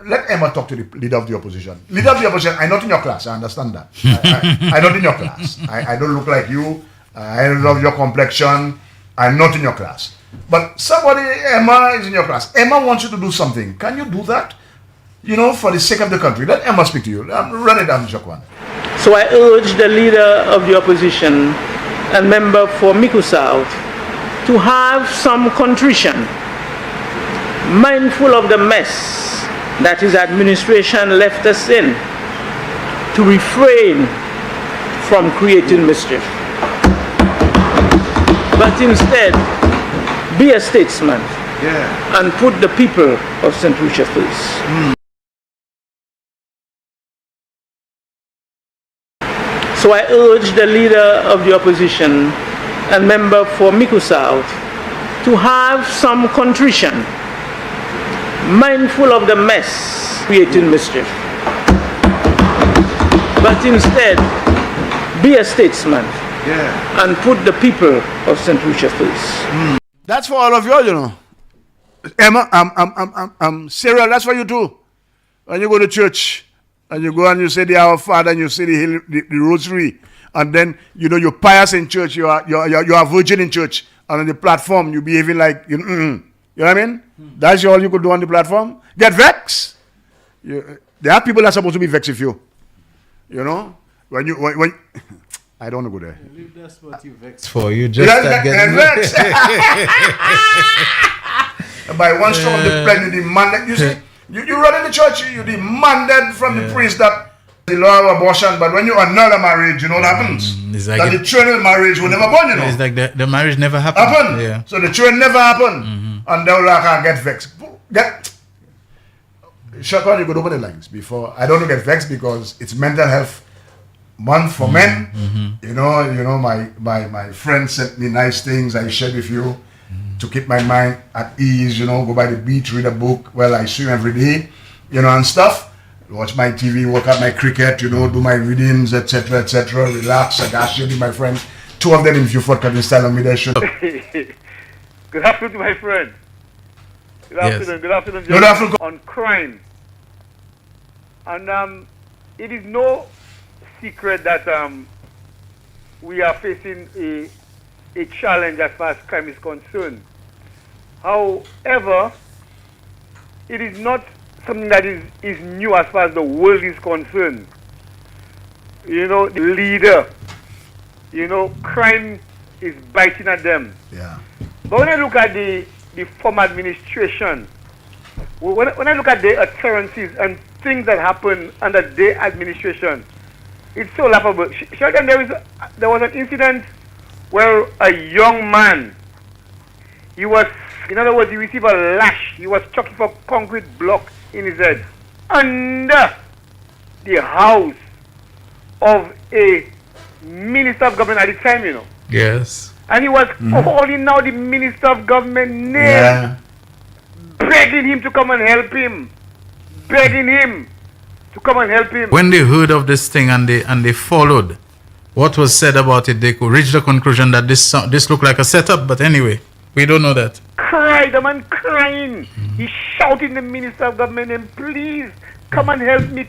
[SPEAKER 8] Let Emma talk to the leader of the opposition. Leader of the opposition, I'm not in your class. I understand that. I'm not in your class. I don't look like you. I don't love your complexion. I'm not in your class. But Emma is in your class. Emma wants you to do something. Can you do that? For the sake of the country. Let Emma speak to you. Run it down, Jacquan.
[SPEAKER 11] So I urge the leader of the opposition and member for Miku South to have some contrition, mindful of the mess that his administration left us in, to refrain from creating mischief, but instead be a statesman and put the people of St. Lucia first. So I urge the leader of the opposition and member for Miku South to have some contrition, mindful of the mess creating mischief, but instead be a statesman and put the people of St. Lucia first.
[SPEAKER 8] That's for all of you, Emma, Cyril, that's for you too. When you go to church and you go and you say the Our Father and you say the Rosary, and then you're pious in church, you are virgin in church, and on the platform you behaving like you know what I mean? That's all you could do on the platform. Get vexed. There are people that are supposed to be vexed with you. You know when I don't want to go there.
[SPEAKER 7] That's what you vexed for. You just start getting
[SPEAKER 8] vexed. By one stroke of the pen, you demanded. You see, you run in the church, you demanded from the priest that the law of abortion, but when you annul a marriage, you know what happens?
[SPEAKER 7] It's like
[SPEAKER 8] that the children marriage will never born, you know.
[SPEAKER 7] It's like the marriage never happened. Yeah.
[SPEAKER 8] So the children never happen. And they'll get vexed. Shelton, you could open the lines before. I don't want to get vexed because it's mental health month for men. You know, my friend sent me nice things I shared with you to keep my mind at ease, go by the beach, read a book. Well, I swim every day, and stuff. Watch my TV, work out my cricket, do my readings, etc., relax, sagacious with my friends. 2 of them in Viewfort Captain Style on Media Show.
[SPEAKER 12] Good afternoon, my friend. Good afternoon,
[SPEAKER 8] Good afternoon.
[SPEAKER 12] On crime. And it is no secret that we are facing a challenge as far as crime is concerned. However, it is not something that is new as far as the world is concerned. The leader, crime is biting at them.
[SPEAKER 8] Yeah.
[SPEAKER 12] But when I look at the former administration, when I look at the occurrences and things that happen under their administration, it's so laughable. Shelton, there was an incident where a young man, he received a lash. He was chucked for a concrete block in his head under the house of a minister of government at the time,
[SPEAKER 7] Yes.
[SPEAKER 12] And he was calling out the minister of government name, begging him to come and help him, When
[SPEAKER 7] they heard of this thing and they followed what was said about it, they could reach the conclusion that this looked like a setup. But anyway, we don't know that.
[SPEAKER 12] The man crying. He's shouting the minister of government name, please come and help me,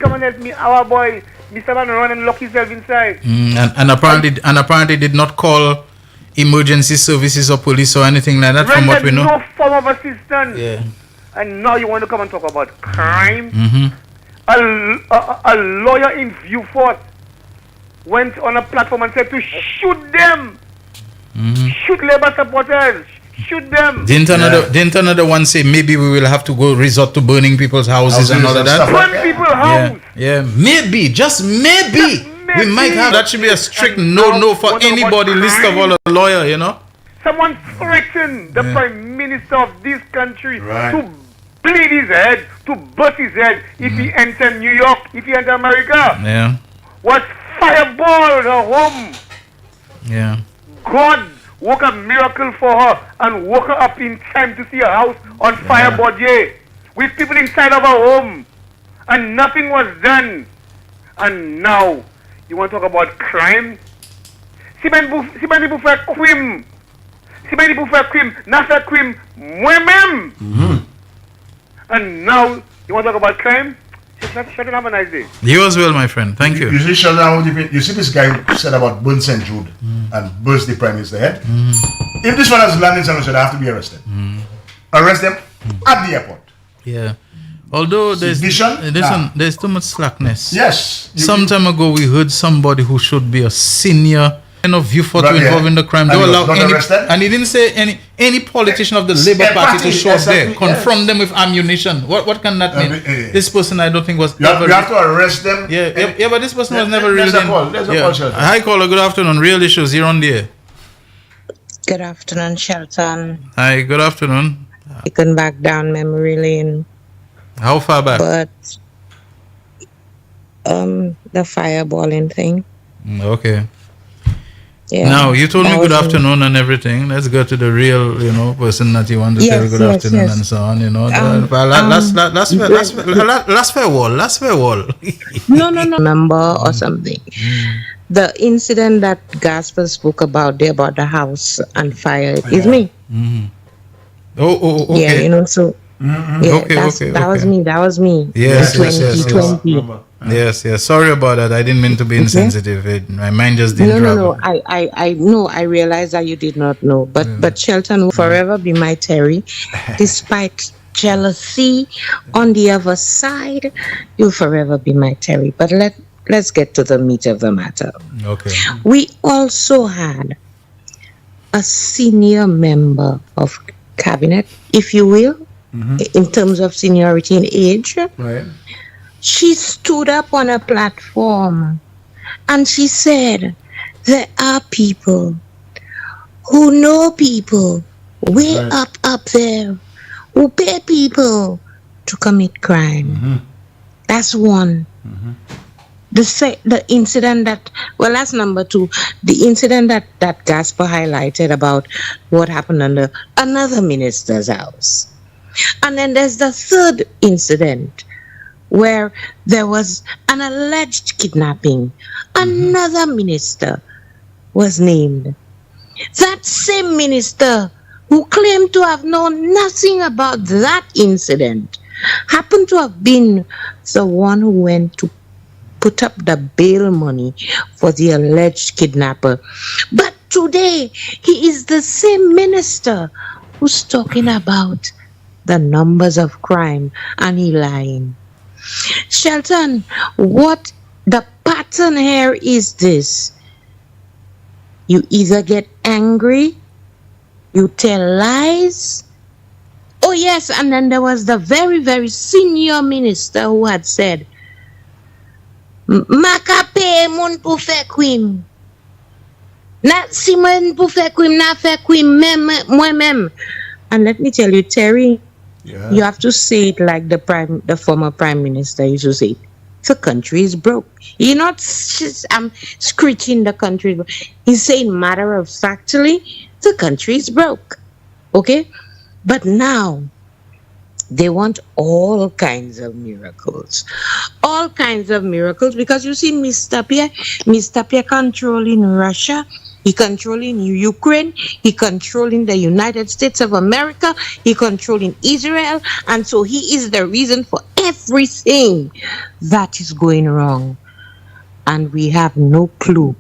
[SPEAKER 12] our boy. Mr. Man run and lock himself inside.
[SPEAKER 7] And apparently did not call emergency services or police or anything like that. From what we know,
[SPEAKER 12] no form of assistance.
[SPEAKER 7] Yeah.
[SPEAKER 12] And now you want to come and talk about crime? A lawyer in Viewfort went on a platform and said to shoot them, shoot labor supporters, shoot them.
[SPEAKER 7] Didn't another one say maybe we will have to go resort to burning people's houses and all of that?
[SPEAKER 12] Burn people's house.
[SPEAKER 7] Yeah, maybe, just maybe. We might have that should be a strict no for anybody list of all a lawyer,
[SPEAKER 12] Someone threatened the prime minister of this country to bleed his head, to bust his head if he enter New York, if he enter America.
[SPEAKER 7] Yeah.
[SPEAKER 12] Was fireballed her home.
[SPEAKER 7] Yeah.
[SPEAKER 12] God work a miracle for her and woke her up in time to see her house on fireboard, with people inside of her home. And nothing was done. And now, you want to talk about crime? Si many people for crime. Not for crime. Women. And now, you want to talk about crime? Shelton, have a nice day.
[SPEAKER 7] You as well, my friend. Thank you.
[SPEAKER 8] You see, Shelton, you see this guy who said about burn St. Jude and burst the prime minister's head? If this one has landed somewhere, they have to be arrested. Arrest them at the airport.
[SPEAKER 7] Yeah. Although there's too much slackness.
[SPEAKER 8] Yes.
[SPEAKER 7] Some time ago, we heard somebody who should be a senior Viewfort to involve in the crime. They allow and he didn't say any politician of the Labour Party to show up there, confront them with ammunition. What can that mean? This person, I don't think was ever.
[SPEAKER 8] You have to arrest them.
[SPEAKER 7] Yeah, but this person was never really.
[SPEAKER 8] There's a call.
[SPEAKER 7] Hi, caller. Good afternoon. Real issues. You're on the air.
[SPEAKER 13] Good afternoon, Shelton.
[SPEAKER 7] Hi. Good afternoon.
[SPEAKER 13] Taken back down memory lane.
[SPEAKER 7] How far back?
[SPEAKER 13] But the fireballing thing.
[SPEAKER 7] Okay.
[SPEAKER 13] Yeah,
[SPEAKER 7] now you told me good afternoon and everything. Let's go to the real, person that you want to tell good afternoon and so on. Last farewell.
[SPEAKER 13] No. Number or something. The incident that Gasper spoke about there about the house and fire is me.
[SPEAKER 7] Okay.
[SPEAKER 13] Yeah, you know, so yeah, that was me.
[SPEAKER 7] Yes,
[SPEAKER 13] in
[SPEAKER 7] yes.
[SPEAKER 13] 2020.
[SPEAKER 7] Yes. Sorry about that. I didn't mean to be insensitive. My mind just didn't travel.
[SPEAKER 13] No. I know. I realize that you did not know, but Shelton will forever be my Terry, despite jealousy on the other side. You'll forever be my Terry. But let's get to the meat of the matter.
[SPEAKER 7] Okay.
[SPEAKER 13] We also had a senior member of cabinet, if you will, in terms of seniority in age.
[SPEAKER 8] Right.
[SPEAKER 13] She stood up on a platform and she said, there are people who know people way up there who pay people to commit crime. That's one. The incident that's number two. The incident that Gaspar highlighted about what happened under another minister's house. And then there's the third incident where there was an alleged kidnapping. Another minister was named. That same minister who claimed to have known nothing about that incident happened to have been the one who went to put up the bail money for the alleged kidnapper. But today, he is the same minister who's talking about the numbers of crime and he lying. Shelton, what the pattern here is this. You either get angry, you tell lies. Oh yes, and then there was the very, very senior minister who had said, Maka pe moun pou fe kwim. Na si moun pou fe kwim, na fe kwim mwen mem. And let me tell you, Terry, you have to say it like the former prime minister used to say it. The country is broke. You're not screeching the country. He's saying matter of factly, the country is broke. Okay? But now, they want all kinds of miracles. All kinds of miracles, because you see Mr. Pierre controlling Russia, he controlling Ukraine, he controlling the United States of America, he controlling Israel, and so he is the reason for everything that is going wrong. And we have no clue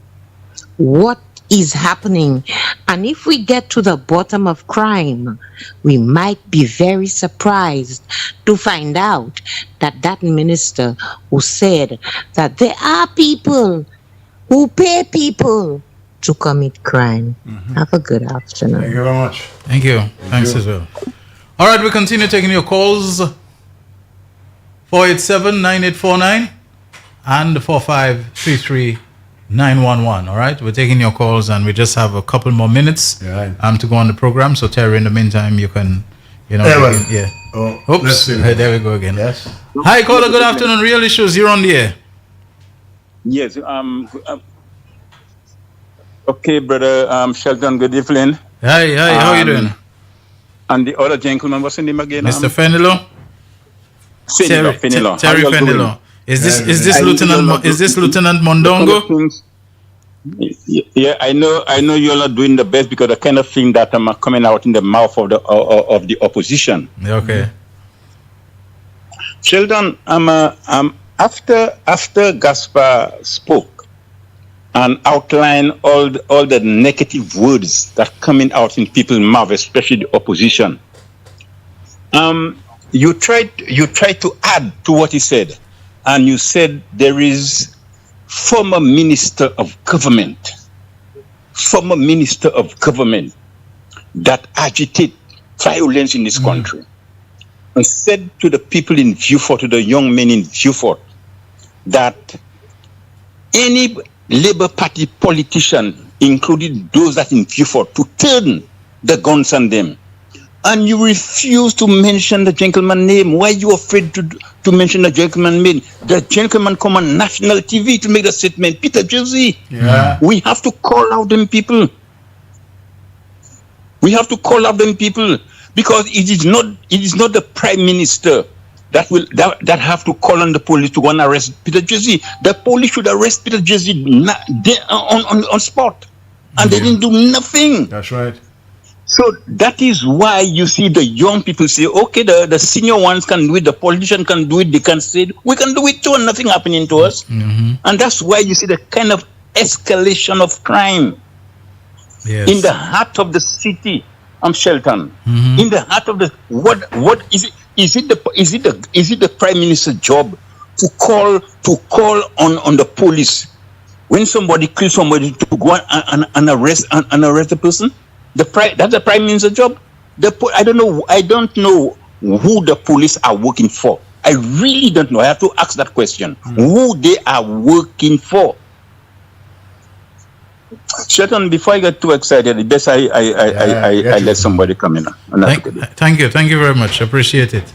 [SPEAKER 13] what is happening. And if we get to the bottom of crime, we might be very surprised to find out that that minister who said that there are people who pay people to commit crime. Have a good afternoon.
[SPEAKER 8] Thank you very much.
[SPEAKER 7] Thank you. Thanks as well. All right, we continue taking your calls. 487-9849 and 4533-911. All right, we're taking your calls and we just have a couple more minutes to go on the program. So Terry, in the meantime, you can, Oops.
[SPEAKER 8] Let's see.
[SPEAKER 7] There we go again.
[SPEAKER 8] Yes.
[SPEAKER 7] Hi, caller. Good afternoon. Real Issues. You're on the air.
[SPEAKER 14] Yes. Okay, brother. Shelton. Good evening.
[SPEAKER 7] Hi. How are you doing?
[SPEAKER 14] And the other gentleman, what's his name again?
[SPEAKER 7] Mr. Fenilo.
[SPEAKER 14] Fenilo.
[SPEAKER 7] Terry Fenilo. Is this Lieutenant Mondongo?
[SPEAKER 14] Yeah, I know you all are doing the best because the kind of thing that are coming out in the mouth of the opposition.
[SPEAKER 7] Okay.
[SPEAKER 14] Sheldon, after Gaspar spoke and outlined all the negative words that coming out in people's mouth, especially the opposition, you tried to add to what he said, and you said there is former minister of government that agitate violence in this country, and said to the people in Vieux-Fort, to the young men in Vieux-Fort, that any Labour Party politician, including those that in Vieux-Fort, to turn the guns on them. And you refuse to mention the gentleman's name. Why are you afraid to mention the gentleman's name? The gentleman come on national TV to make the statement. Peter Jersey. Yeah. We have to call out them people. Because it is not the prime minister that have to call on the police to go and arrest Peter Jersey. The police should arrest Peter Jersey on spot. And they didn't do nothing.
[SPEAKER 8] That's right.
[SPEAKER 14] So that is why you see the young people say, okay, the senior ones can do it, the politician can do it, they can say, we can do it too, and nothing happening to us. And that's why you see the kind of escalation of crime in the heart of the city of Shelton. In the heart of the what is it? Is it the Prime Minister's job to call on the police when somebody kills somebody to go and arrest the person? That's the Prime Minister's job. I don't know who the police are working for. I really don't know. I have to ask that question. Who they are working for? Shelton, before I get too excited, best I let somebody come in.
[SPEAKER 7] Thank you very much. Appreciate it.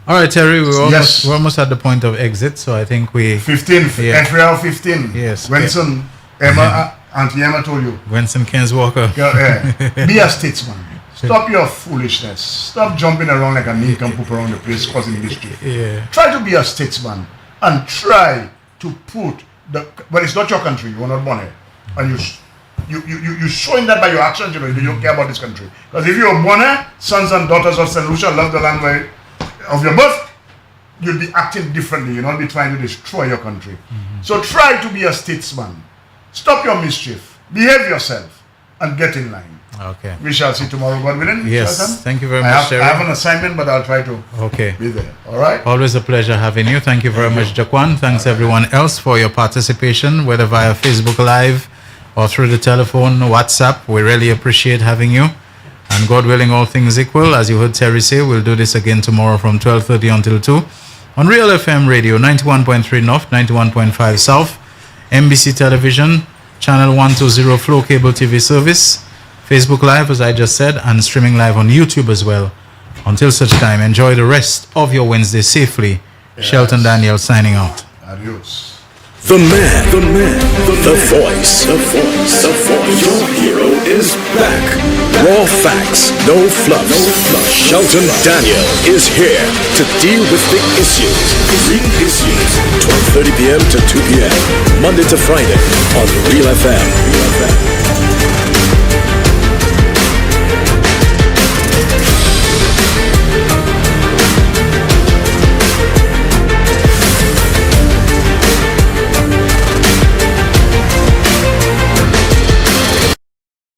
[SPEAKER 7] All right, Terry, we're almost at the point of exit, so I think we
[SPEAKER 8] 15, FRL 15.
[SPEAKER 7] Yes.
[SPEAKER 8] Wenson, Emma, Auntie Emma told you.
[SPEAKER 7] Wenson Keynes Walker.
[SPEAKER 8] Be a statesman. Stop your foolishness. Stop jumping around like a nincompoop around the place causing mischief. Try to be a statesman and try to put but it's not your country. You were not born here, and you showing that by your actions. You don't care about this country. Because if you were born here, sons and daughters of St. Lucia, love the land of your birth, you'll be acting differently. You'll not be trying to destroy your country. So try to be a statesman. Stop your mischief. Behave yourself and get in line.
[SPEAKER 7] Okay.
[SPEAKER 8] We shall see tomorrow, God willing.
[SPEAKER 7] Yes. Thank you very much, Terry.
[SPEAKER 8] I have an assignment, but I'll try to be there. All right?
[SPEAKER 7] Always a pleasure having you. Thank you very much, Jaquan. Thanks everyone else for your participation, whether via Facebook Live or through the telephone, WhatsApp. We really appreciate having you. And God willing, all things equal, as you heard Terry say, we'll do this again tomorrow from 12:30 until 2 on Real FM Radio, 91.3 North, 91.5 South, NBC Television, Channel 120 Flow Cable TV Service, Facebook Live, as I just said, and streaming live on YouTube as well. Until such time, enjoy the rest of your Wednesday safely. Shelton Daniel signing out.
[SPEAKER 8] Adios.
[SPEAKER 5] The man, the voice. Your hero is back. Raw facts, no fluff. Shelton Daniel is here to deal with big issues. 12:30 p.m. to 2 p.m. Monday to Friday on Real FM.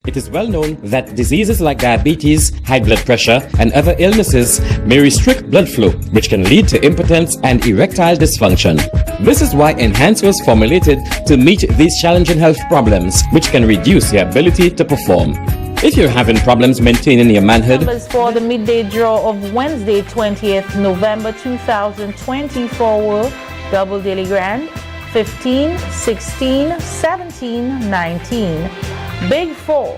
[SPEAKER 3] It is well known that diseases like diabetes, high blood pressure, and other illnesses may restrict blood flow, which can lead to impotence and erectile dysfunction. This is why Enhance was formulated to meet these challenging health problems, which can reduce your ability to perform. If you're having problems maintaining your manhood,
[SPEAKER 15] numbers for the midday draw of Wednesday, 20th November 2024 were Double Daily Grand, 15, 16, 17, 19. Big 4.